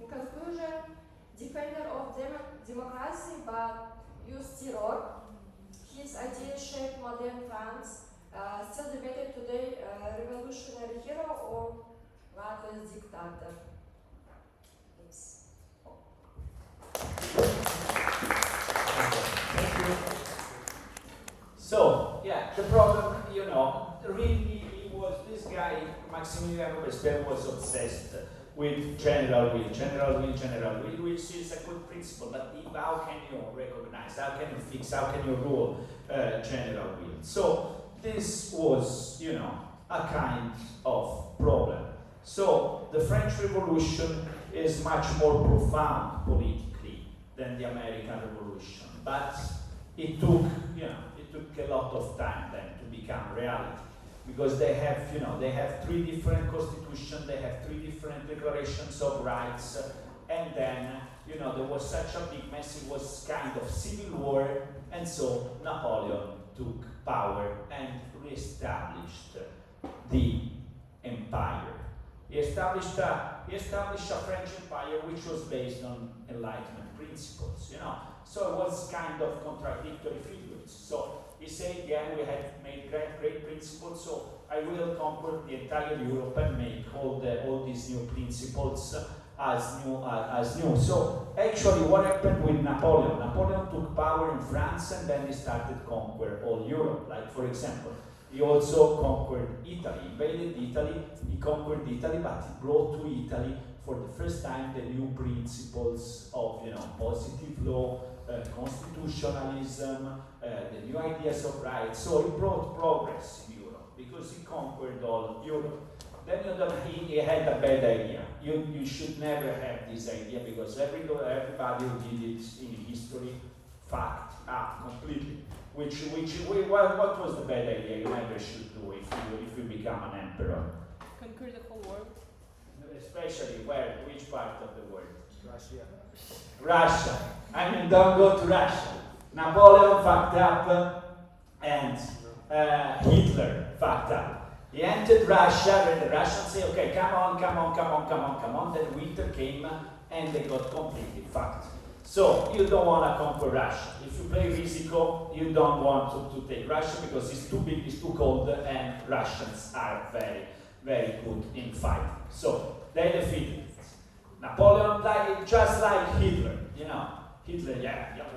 In conclusion, defender of democracy but used terror, his ideas shaped modern France, still debated today, revolutionary hero or ruthless dictator. Yes. So, yeah, the problem, really this guy, Maximilian Robespierre, was obsessed with general will, which is a good principle, but how can you recognize, how can you fix, how can you rule general will? So, this was, a kind of problem. So, the French Revolution is much more profound politically than the American Revolution, but it took a lot of time then to become reality, because they have three different constitutions, they have three different declarations of rights, and then there was such a big mess. It was kind of civil war, and so Napoleon took power and reestablished the empire. He established a French empire which was based on Enlightenment principles, So it was kind of contradictory figures. So he said, yeah, we have made great principles, so I will conquer the entire Europe and make all these new principles as new. So actually what happened with Napoleon? Napoleon took power in France and then he started to conquer all Europe. Like, for example, he also conquered Italy, invaded Italy, he conquered Italy, but he brought to Italy for the first time the new principles of positive law, constitutionalism, the new ideas of rights. So he brought progress in Europe because he conquered all Europe. Then he had a bad idea. You should never have this idea because everybody who did it in history fucked up completely. What was the bad idea you never should do if you become an emperor? Conquer the whole world. Especially which part of the world? Russia. I mean, don't go to Russia. Napoleon fucked up and Hitler fucked up. He entered Russia and the Russians say, okay, come on. Then winter came and they got completely fucked. So you don't want to conquer Russia. If you play Risico, you don't want to take Russia because it's too big, it's too cold, and Russians are very, very good in fighting. So they defeated Napoleon, just like Hitler. Hitler,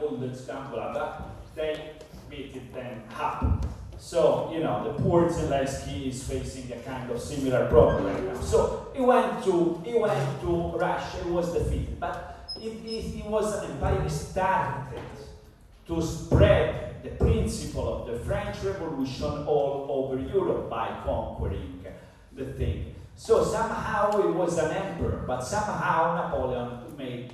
all the scum, blah, blah. They beat it then up. So, the poor Zelensky is facing a kind of similar problem right now. So he went to Russia, he was defeated, but it was an empire started to spread the principle of the French Revolution all over Europe by conquering the thing. So somehow it was an emperor, but somehow Napoleon made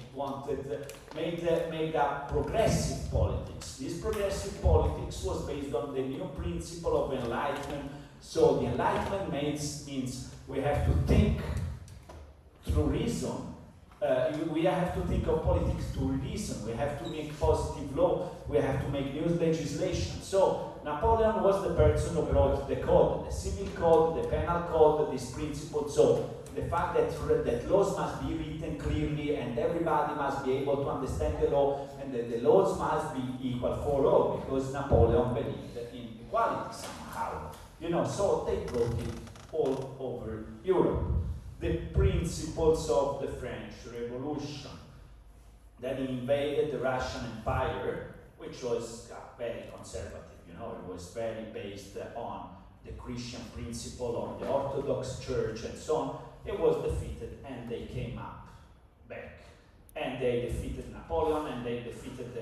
up progressive politics. This progressive politics was based on the new principle of Enlightenment. So the Enlightenment means we have to think through reason. We have to think of politics through reason. We have to make positive law. We have to make new legislation. So Napoleon was the person who wrote the code, the civil code, the penal code, this principle. So the fact that laws must be written clearly and everybody must be able to understand the law and that the laws must be equal for all because Napoleon believed in equality somehow. So they brought it all over Europe. The principles of the French Revolution. Then he invaded the Russian Empire which was very conservative. It was very based on the Christian principle of the Orthodox Church and so on. It was defeated, and they came up back, and they defeated Napoleon, and they defeated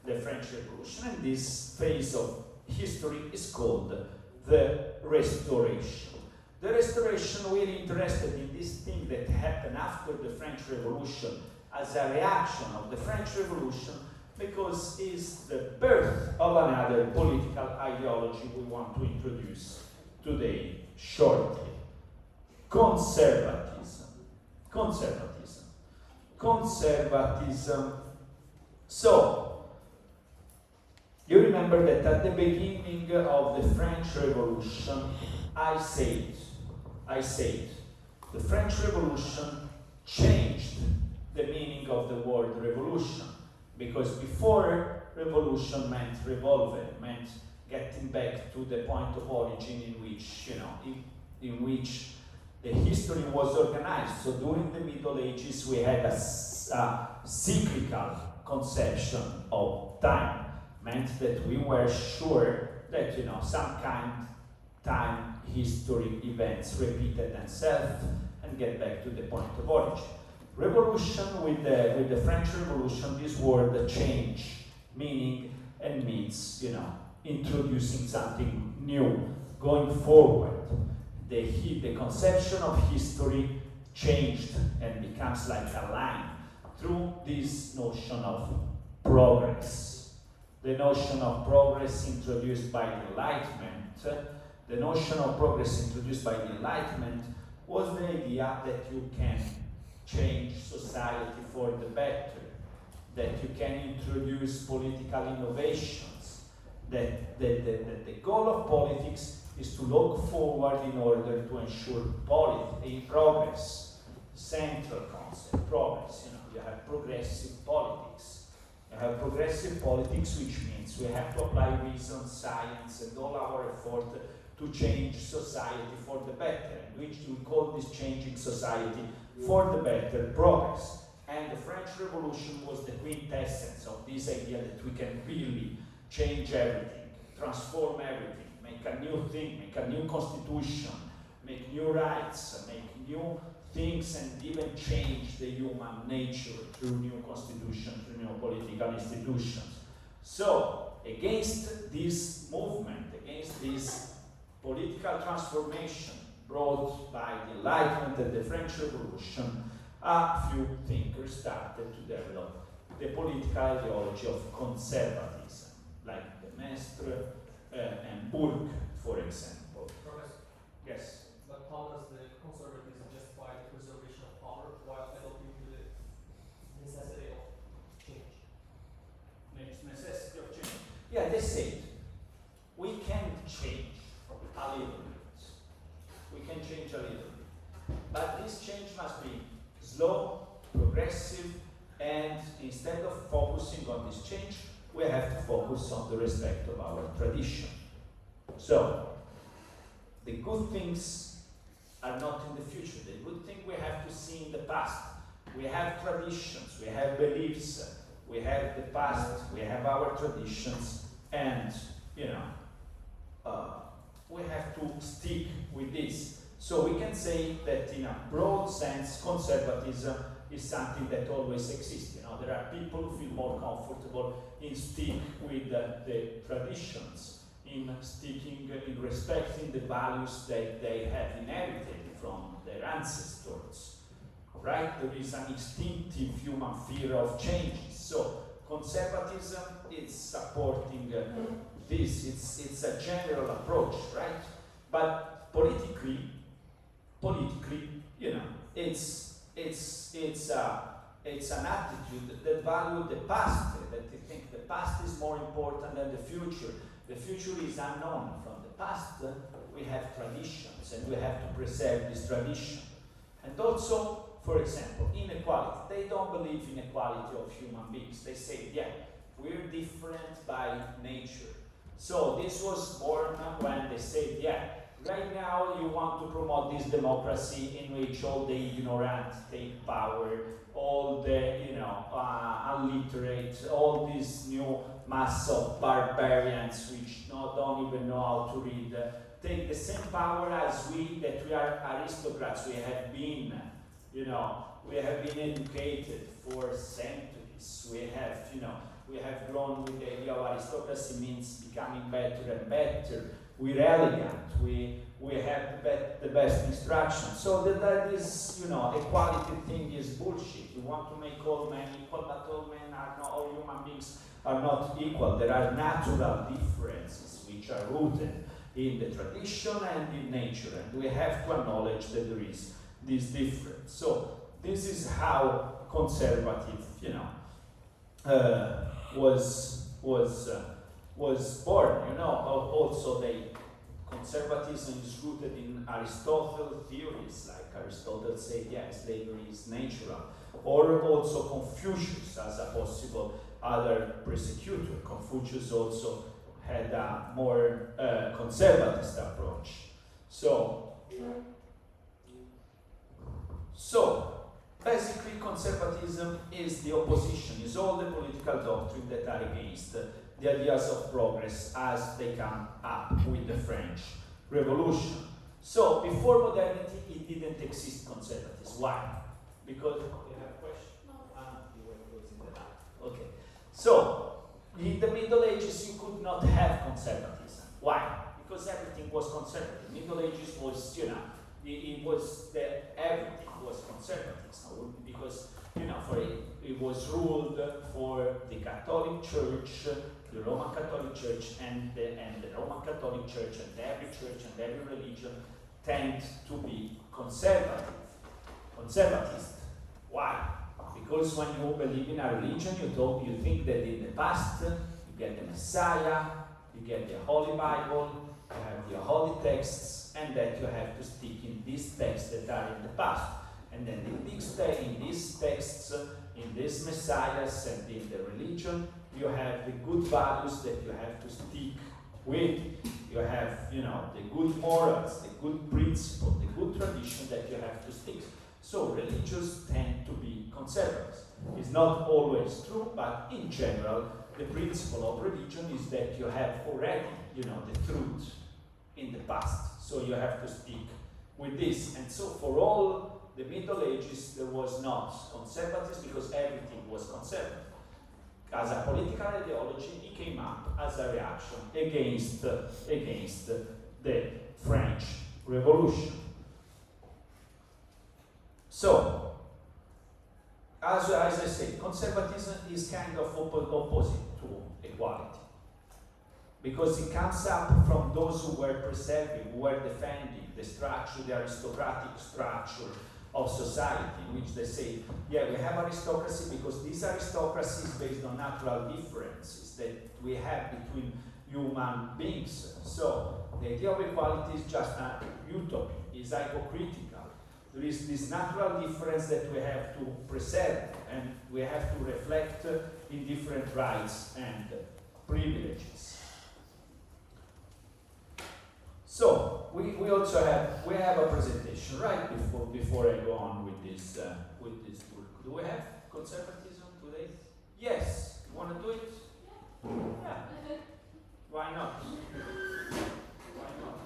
the French Revolution. And this phase of history is called the Restoration. The Restoration, we're interested in this thing that happened after the French Revolution as a reaction of the French Revolution, because it's the birth of another political ideology we want to introduce today shortly. Conservatism. So, you remember that at the beginning of the French Revolution, I said, the French Revolution changed the meaning of the word revolution, because before revolution meant revolver, meant getting back to the point of origin in which, in which the history was organized. So during the Middle Ages, we had a cyclical conception of time, meant that we were sure that, some time history events repeated themselves and get back to the point of origin. Revolution, with the French Revolution, this word change meaning and means, introducing something new, going forward. The conception of history changed and becomes like a line through this notion of progress. The notion of progress introduced by the Enlightenment. The notion of progress introduced by the Enlightenment was the idea that you can change society for the better, that you can introduce political innovations, that the goal of politics is to look forward in order to ensure progress. Central concept, progress. You have progressive politics. You have progressive politics, which means we have to apply reason, science, and all our effort to change society for the better, and which we call this changing society for the better progress. And the French Revolution was the quintessence of this idea that we can really change everything, transform everything, make a new thing, make a new constitution, make new rights, make new things, and even change the human nature through new constitution, through new political institutions. So, against this movement, against this political transformation brought by the Enlightenment and the French Revolution, a few thinkers started to develop the political ideology of conservatism, like de Maistre and Burke, for example. Professor, Yes. but how does the conservatism justify the preservation of power while adopting to the necessity of change? Necessity of change. Yeah, they said we can change a little bit. We can change a little bit. But this change must be slow, progressive, and instead of focusing on this change, we have to focus on the respect of our tradition. So, the good things are not in the future. The good thing we have to see in the past. We have traditions, we have beliefs, we have the past, we have our traditions, and, we have to stick with this. So we can say that in a broad sense, conservatism is something that always exists. There are people who feel more comfortable in sticking with the traditions, in respecting the values that they have inherited from their ancestors. Right? There is an instinctive human fear of changes. So conservatism is supporting this. It's a general approach, right? But politically, it's an attitude that values the past, that they think the past is more important than the future. The future is unknown. From the past, we have traditions, and we have to preserve this tradition. And also, for example, inequality. They don't believe in equality of human beings. They say, yeah, we're different by nature. So this was born when they said, yeah, right now you want to promote this democracy in which all the ignorant take power, all the, illiterate, all these new mass of barbarians which don't even know how to read, take the same power as we, that we are aristocrats. We have been, we have been educated for centuries. We have grown with the idea of aristocracy means becoming better and better. We're elegant. We have the best instruction. So that is, equality thing is bullshit. You want to make all men equal, but all men are not, all human beings are not equal. There are natural differences which are rooted in the tradition and in nature, and we have to acknowledge that there is this difference. So this is how conservative, was born. Also conservatism is rooted in Aristotle theories, like Aristotle said, yes, slavery is natural, or also Confucius as a possible other persecutor. Confucius also had a more conservatist approach. So basically conservatism is the opposition, is all the political doctrine that are against the ideas of progress as they come up with the French Revolution. So before modernity, it didn't exist conservatism. Why? Because you have a question? No. You were closing the line. Okay. So in the Middle Ages, you could not have conservatism. Why? Because everything was conservative. Middle Ages was, everything was conservatism, because it was ruled for the Catholic Church, the Roman Catholic Church, and the Roman Catholic Church and every religion tend to be conservatist. Why? Because when you believe in a religion, you think that in the past you get the Messiah, you get the Holy Bible, you have the holy texts, and that you have to stick in these texts that are in the past. And then in these texts, in these messiahs and in the religion, you have the good values that you have to stick with. You have, the good morals, the good principle, the good tradition that you have to stick. So religions tend to be conservative. It's not always true, but in general, the principle of religion is that you have already, the truth in the past. So you have to stick with this. And so for all the Middle Ages, there was not conservatism because everything was conservative. As a political ideology, it came up as a reaction against the French Revolution. So, as I said, conservatism is kind of opposite to equality, because it comes up from those who were preserving, who were defending the structure, the aristocratic structure of society, in which they say, yeah, we have aristocracy because this aristocracy is based on natural differences that we have between human beings. So the idea of equality is just a utopia, is hypocritical. There is this natural difference that we have to preserve, and we have to reflect in different rights and privileges. So we also have a presentation right before I go on with this book. Do we have conservatism today? Yes. You want to do it? Yeah. Why not? Why not?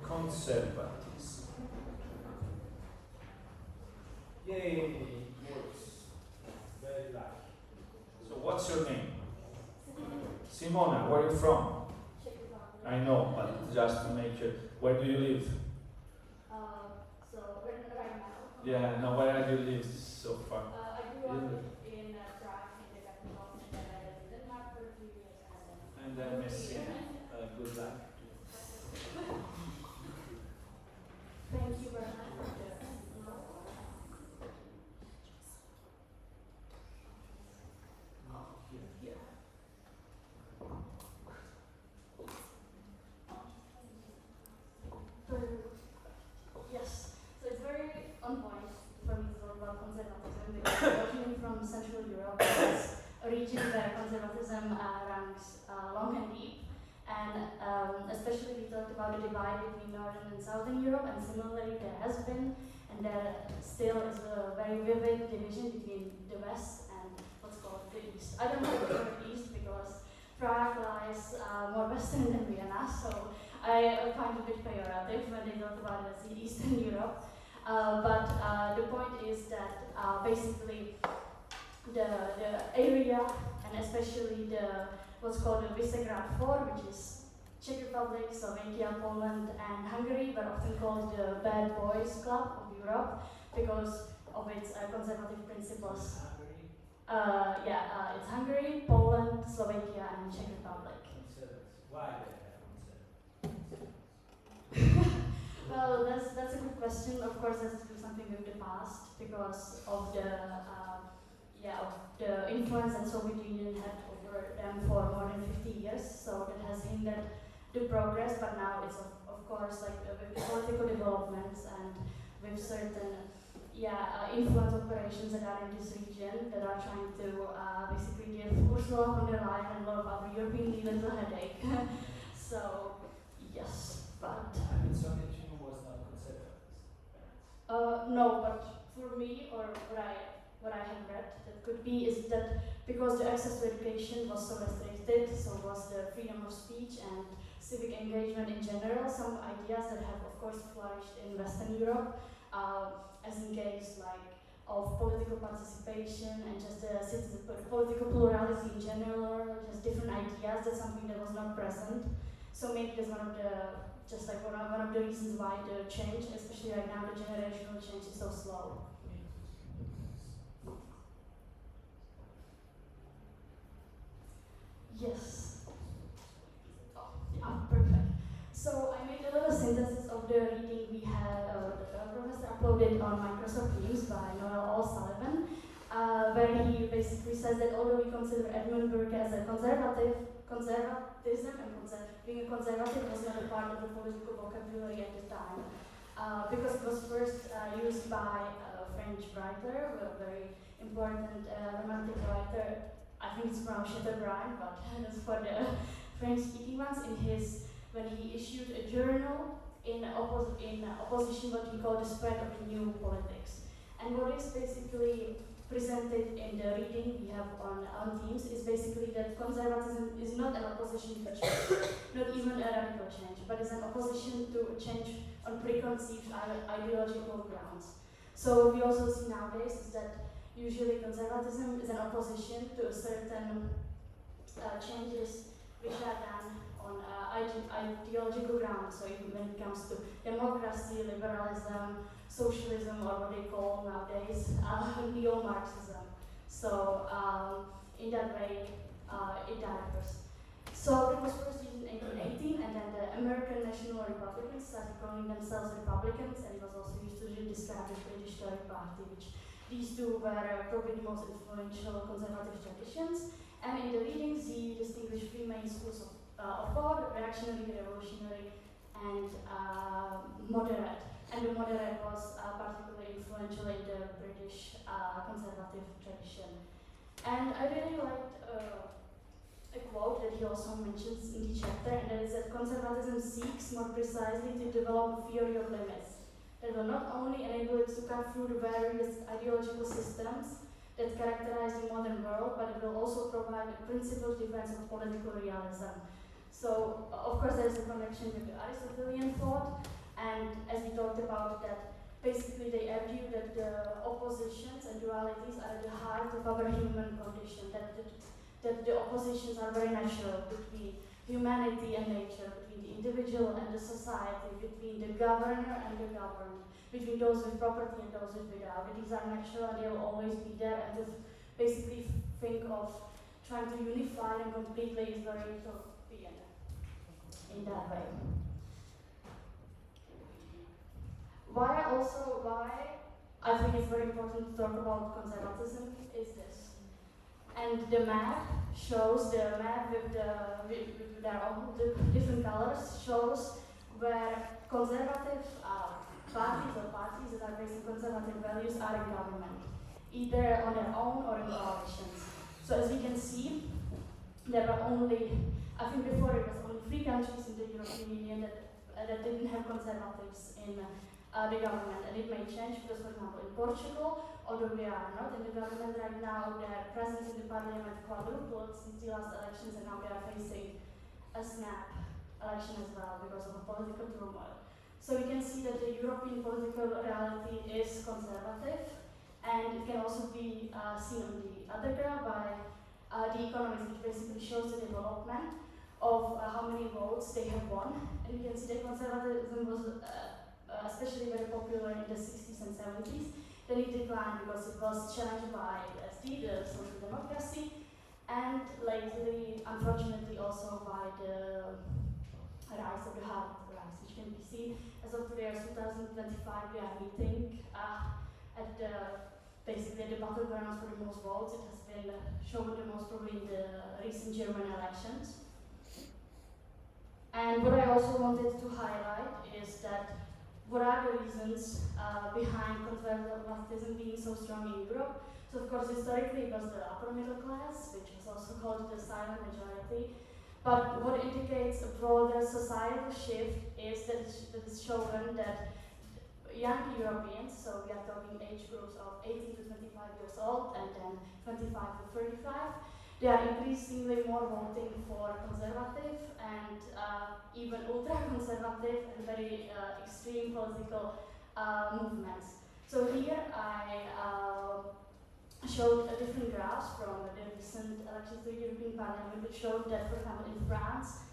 Conservatism. Yay! Works. Very lucky. So what's your name? Simona, where are you from? I know, but just to make sure, where do you live? So right now. Yeah, no, where have you lived so far? I grew up in Prague, in the capital, and then I lived in Denmark for a few years, And then Messina. Good luck. Thank you very much. Yes, so it's very on point for me to talk about conservatism because originally from Central Europe, it's a region where conservatism ranks long and deep, and especially we talked about the divide between Northern and Southern Europe, and similarly there has been, and there still is a very vivid division between the West and called the East. I don't like the word East because Prague lies more western than Vienna, so I find it a bit pejorative when they talk about it as Eastern Europe. But the point is that basically the area, and especially the what's called the Visegrad Four, which is Czech Republic, Slovakia, Poland, and Hungary, were often called the Bad Boys Club of Europe because of its conservative principles. It's Hungary, Poland, Slovakia, and Czech Republic. Why they Well, that's a good question. Of course, it has to do something with the past because of the influence that Soviet Union had over them for more than 50 years. So that has hindered the progress. But now it's of course like with the political developments and with certain influence operations that are in this region that are trying to basically give Ursula von der Leyen and a lot of other European leaders a headache. So yes, but. Soviet Union was not considered. No, but for me, or what I have read, that could be is that because the access to education was so restricted, so was the freedom of speech and civic engagement in general, some ideas that have of course flourished in Western Europe, as in case like of political participation and just political plurality in general, or just different ideas, that's something that was not present. So maybe that's one of the reasons why the change, especially right now, the generational change is so slow. Yes. Perfect. So I made a little synthesis of the reading we had, the professor uploaded on Microsoft Teams by Noel O'Sullivan, where he basically says that although we consider Edmund Burke as a conservatism and being a conservative was not a part of the political vocabulary at the time, because it was first used by a French writer, a very important romantic writer. I think it's pronounced Chateaubriand, but that's for the French-speaking ones. When he issued a journal in opposition what he called the spread of the new politics. And what is basically presented in the reading we have on Teams is basically that conservatism is not an opposition to change, not even a radical change, but is an opposition to change on preconceived ideological grounds. So what we also see nowadays is that usually conservatism is an opposition to certain changes which are done on ideological grounds. So even when it comes to democracy, liberalism, socialism, or what they call nowadays neo-Marxism. So in that way, it differs. So it was first used in 1818, and then the American National Republicans started calling themselves Republicans, and it was also used to describe the British Tory Party, which these two were probably the most influential conservative traditions. And in the readings, he distinguished three main schools of thought: reactionary, revolutionary, and moderate. And the moderate was particularly influential in the British conservative tradition. And I really liked a quote that he also mentions in the chapter, and that is that conservatism seeks more precisely to develop a theory of limits that will not only enable it to cut through the various ideological systems that characterize the modern world, but it will also provide a principled defense of political realism. So, of course, there is a connection with the Aristotelian thought, and as we talked about that, basically they argue that the oppositions and dualities are at the heart of our human condition, that the oppositions are very natural between humanity and nature, between the individual and the society, between the governor and the governed, between those with property and those without. These are natural and they will always be there, and to basically think of trying to unify them completely is very utopian in that way. Why I think it's very important to talk about conservatism is this. And the map shows, the map with the different colors shows where conservative parties that are based on conservative values are in government, either on their own or in coalitions. So as we can see, there are only, I think before it was only 3 countries in the European Union that didn't have conservatives in the government, and it may change because, for example, in Portugal, although they are not in the government right now, their presence in the parliament quadrupled since the last elections, and now they are facing a snap election as well because of a political turmoil. So we can see that the European political reality is conservative, and it can also be seen on the other graph by the Economist, which basically shows the development of how many votes they have won. And you can see that conservatism was especially very popular in the 60s and 70s. Then it declined because it was challenged by the SD, the Social Democracy, and lately, unfortunately, also by the rise of the hard rise, which can be seen as of today, 2025. We are meeting at the basically the battlegrounds for the most votes. It has been shown the most probably in the recent German elections. And what I also wanted to highlight is that what are the reasons behind conservatism being so strong in Europe? So of course historically it was the upper middle class, which was also called the silent majority. But what indicates a broader societal shift is that it's shown that young Europeans, so we are talking age groups of 18 to 25 years old and then 25 to 35, they are increasingly more voting for conservative and even ultra-conservative and very extreme political movements. So here I showed a different graphs from the recent elections to the European Parliament, which showed that, for example, in France,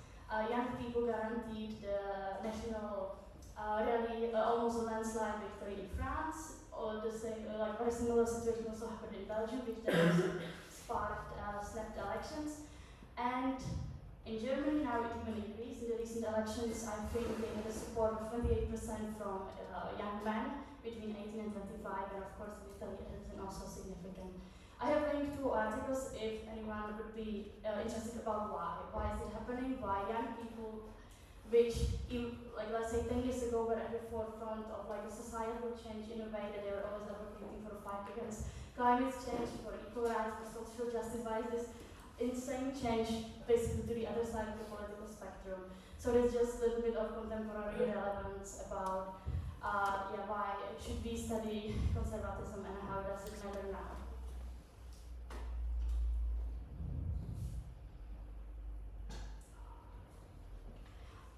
young people guaranteed the national rally, almost a landslide victory in France, or the same, like very similar situation also happened in Belgium, which then also sparked snapped elections. And in Germany now it even increased. In the recent elections, I think they had a support of 28% from young men between 18 and 25, and of course in Italy it has been also significant. I have linked two articles if anyone would be interested about why. Why is it happening? Why young people, which, like let's say 10 years ago, were at the forefront of like a societal change in a way that they were always advocating for a fight against climate change, for equal rights, for social justice, why is this insane change basically to the other side of the political spectrum. So there's just a little bit of contemporary relevance about why should we study conservatism and how does it matter now.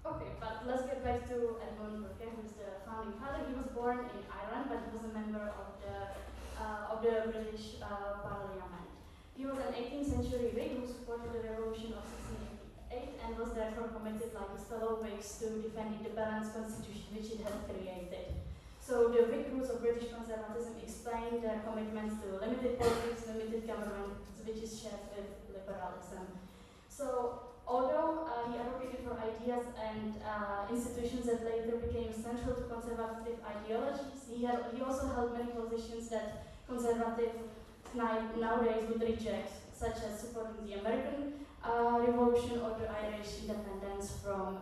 Okay, but let's get back to Edmund Burke, who is the founding father. He was born in Ireland, but he was a member of the British Parliament. He was an 18th century Whig who supported the revolution of 1688 and was therefore committed, like his fellow Whigs, to defending the balanced constitution which it had created. So the Whig roots of British conservatism explain their commitments to limited politics, limited government, which is shared with liberalism. So although he advocated for ideas and institutions that later became central to conservative ideologies, he also held many positions that conservative nowadays would reject, such as supporting the American Revolution or the Irish independence from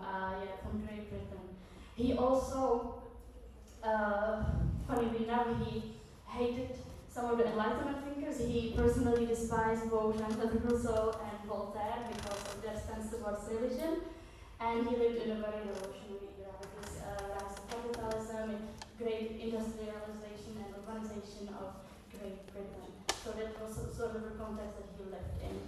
Great Britain. He also, funnily enough, he hated some of the Enlightenment thinkers. He personally despised both Jean-Claude Rousseau and Voltaire because of their stance towards religion, and he lived in a very revolutionary era with this rise of capitalism, great industrialization and urbanization of Great Britain. So that was sort of the context that he lived in.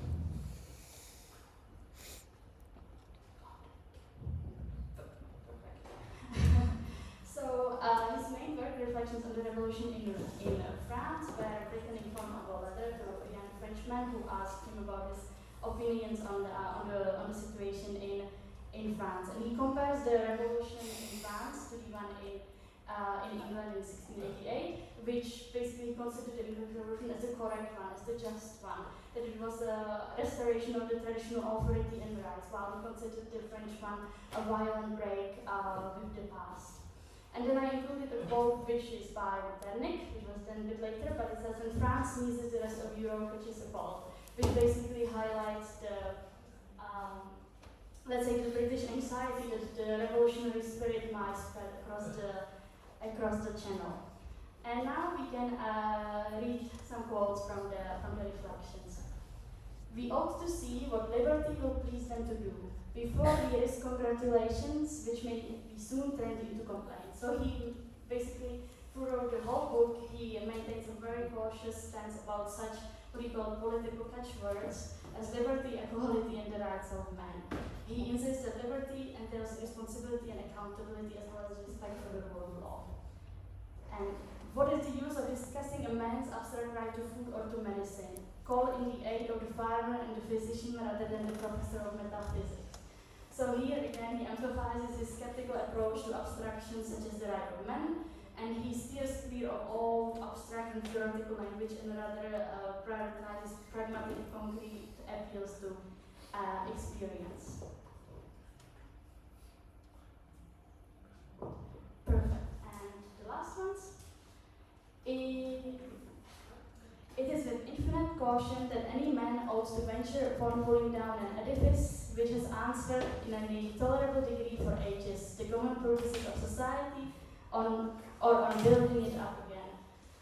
So his main work, Reflections on the Revolution in France, were written in form of a letter to a young Frenchman who asked him about his opinions on the situation in France. And he compares the revolution in France to the one in England in 1688, which basically considered the English Revolution as the correct one, as the just one, that it was a restoration of the traditional authority and rights, while he considered the French one a violent break with the past. And then I included a quote which is by Metternich, which was then a bit later, but it says, "When France sneezes, the rest of Europe which is appalled," which basically highlights the let's say the British anxiety that the revolutionary spirit might spread across the channel. And now we can read some quotes from the reflections. "We ought to see what liberty will please them to do, before we risk congratulations which may be soon turned into complaints." So he Basically, throughout the whole book, he maintains a very cautious stance about such what he called political catchwords as liberty, equality, and the rights of man. He insists that liberty entails responsibility and accountability as well as respect for the rule of law. And what is the use of discussing a man's abstract right to food or to medicine? Call in the aid of the farmer and the physician rather than the professor of metaphysics. So here again, he emphasizes his skeptical approach to abstractions such as the right of man, and he steers clear of all abstract and theoretical language and rather prioritizes pragmatic, concrete appeals to experience. Perfect. And the last ones. It is with infinite caution that any man ought to venture upon pulling down an edifice which has answered in a tolerable degree for ages the common purposes of society or on building it up again.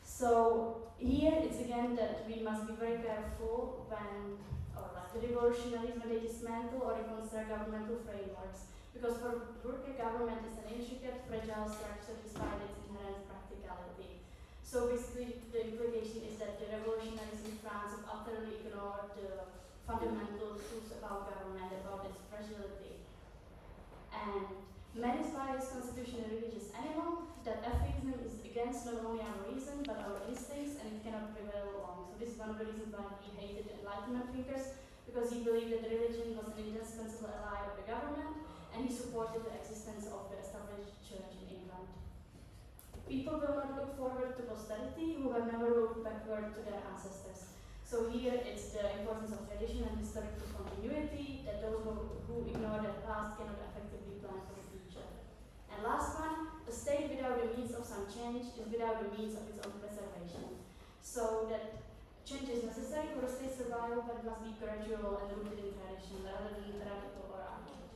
So here it's again that we must be very careful when, or like the revolutionaries, when they dismantle or reconstruct governmental frameworks, because for Burke, government is an intricate, fragile structure despite its inherent practicality. So basically, the implication is that the revolutionaries in France have utterly ignored the fundamental truths about government, about its fragility. And man is by his constitution a religious animal, that atheism is against not only our reason, but our instincts, and it cannot prevail long. So this is one of the reasons why he hated Enlightenment thinkers, because he believed that religion was an indispensable ally of the government, and he supported the existence of the established church in England. People will not look forward to posterity who have never looked backward to their ancestors. So here it's the importance of tradition and historical continuity, that those who ignore their past cannot effectively plan for the future. And last one, a state without the means of some change is without the means of its own preservation. So that change is necessary for a state's survival, but it must be gradual and rooted in tradition rather than radical or archaic.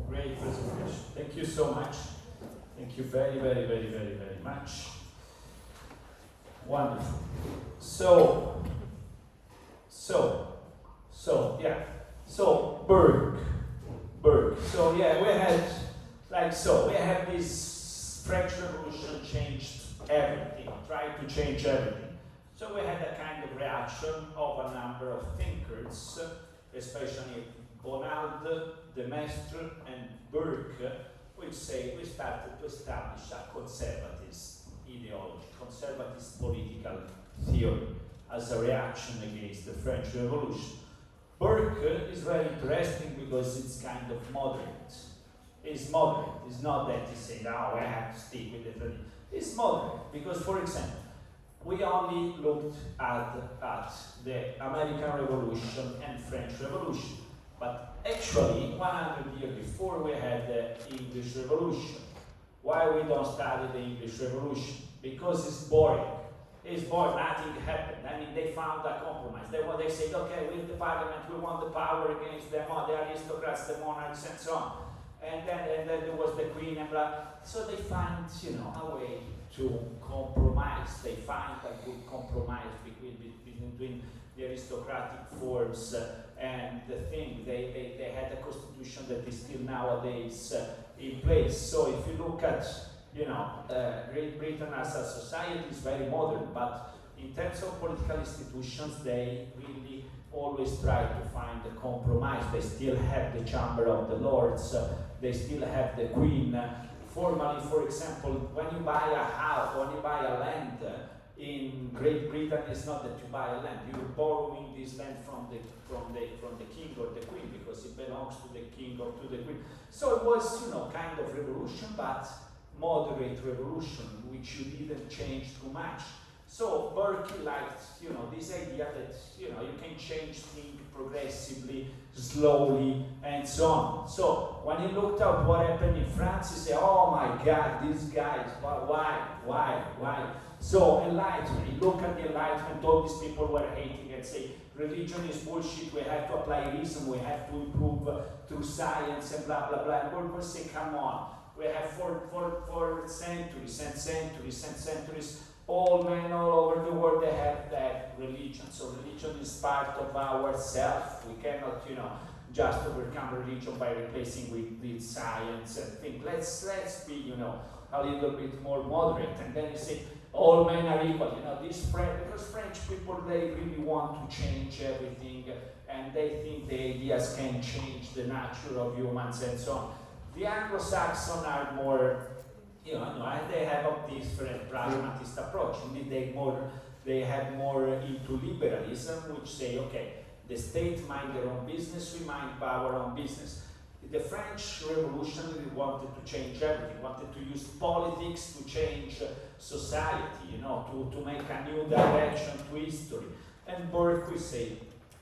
Great presentation. Thank you so much. Thank you very, very, very, very, very much. Wonderful. So, Burke. So yeah, we had this French Revolution changed everything, tried to change everything. So we had a kind of reaction of a number of thinkers, especially Bonald, De Maistre, and Burke, which say we started to establish a conservatist ideology, conservatist political theory as a reaction against the French Revolution. Burke is very interesting because it's kind of moderate. It's moderate. It's not that he said, "Oh, I have to stick with it." It's moderate because, for example, we only looked at the American Revolution and French Revolution, but actually 100 years before we had the English Revolution. Why we don't study the English Revolution? Because it's boring. It's boring, nothing happened. I mean, they found a compromise. They said, okay, with the parliament, we want the power against the aristocrats, the monarchs, and so on. And then there was the queen and blah. So they find, a way to compromise. They find a good compromise between the aristocratic forms and the thing. They had a constitution that is still nowadays in place. So if you look at Great Britain as a society is very modern, but in terms of political institutions, they really always try to find a compromise. They still have the Chamber of the Lords, they still have the Queen. Formally, for example, when you buy a house, when you buy a land in Great Britain, it's not that you buy a land, you're borrowing this land from the king or the queen because it belongs to the king or to the queen. So it was, kind of revolution, but moderate revolution, which you didn't change too much. So Burke liked, this idea that, you can change things progressively, slowly, and so on. So when he looked at what happened in France, he said, oh my God, these guys, why? So Enlightenment, he looked at the Enlightenment, all these people were hating and say, religion is bullshit, we have to apply reason, we have to improve through science and blah, blah, blah. And Burke would say, come on. We have for for centuries and centuries and centuries, all men all over the world, they have that religion. So religion is part of ourself. We cannot, just overcome religion by replacing with science and things. Let's be, a little bit more moderate. And then you say, all men are equal. Because French people, they really want to change everything, and they think the ideas can change the nature of humans and so on. The Anglo-Saxons are more, they have a different pragmatist approach. Indeed, they have more into liberalism, which say, okay, the state mind their own business, we mind our own business. The French Revolution wanted to change everything, wanted to use politics to change society, to make a new direction to history. And Burke will say,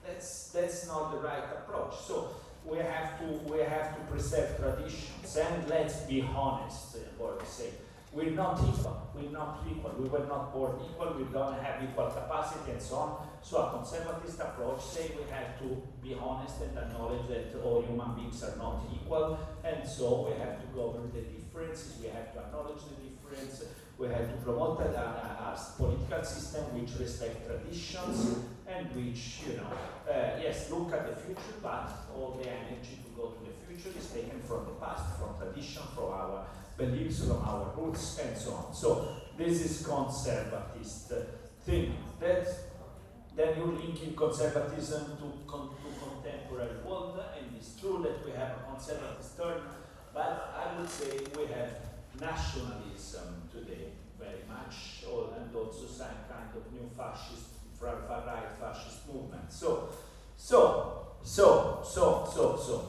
that's not the right approach. So we have to preserve traditions, and let's be honest, Burke say, we're not equal. We were not born equal. We don't have equal capacity and so on. So a conservative approach say we have to be honest and acknowledge that all human beings are not equal, and so we have to govern the differences. We have to acknowledge the difference. We have to promote a political system which respects traditions and which, yes, look at the future, but all the energy to go to the future is taken from the past, from tradition, from our beliefs, from our roots, and so on. So this is conservatist thinking. Then you link in conservatism to contemporary world, and it's true that we have a conservative turn, but I would say we have nationalism today very much, and also some kind of new fascist, far-right fascist movement.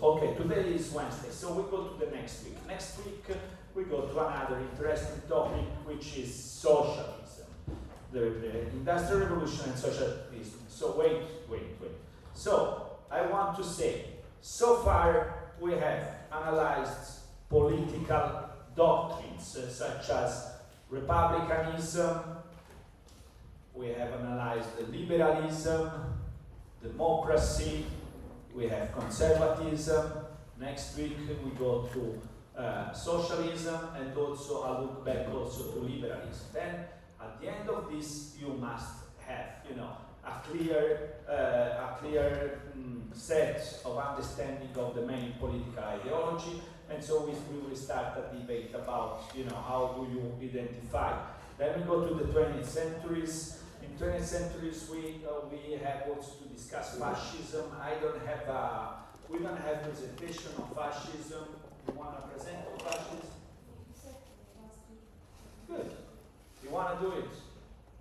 Okay, today is Wednesday, so we go to the next week. Next week we go to another interesting topic, which is socialism. The Industrial Revolution and socialism. So wait. So I want to say, so far we have analyzed political doctrines such as republicanism, we have analyzed the liberalism, democracy, we have conservatism. Next week we go to socialism, and also I look back also to liberalism. Then at the end of this, you must have, a clear set of understanding of the main political ideology, and so we will start a debate about, how do you identify. Then we go to the 20th centuries. In 20th centuries, we have also to discuss fascism. We don't have presentation of fascism. You want to present on fascism? Good. You want to do it?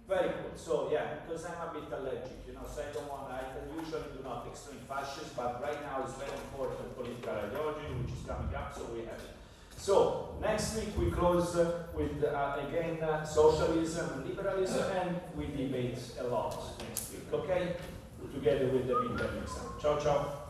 Very good. So yeah, because I'm a bit allergic, so I usually do not explain fascism, but right now it's very important political ideology which is coming up, so we have it. So next week we close with again socialism and liberalism, and we debate a lot next week, okay? Together with the midterm exam. Ciao, ciao.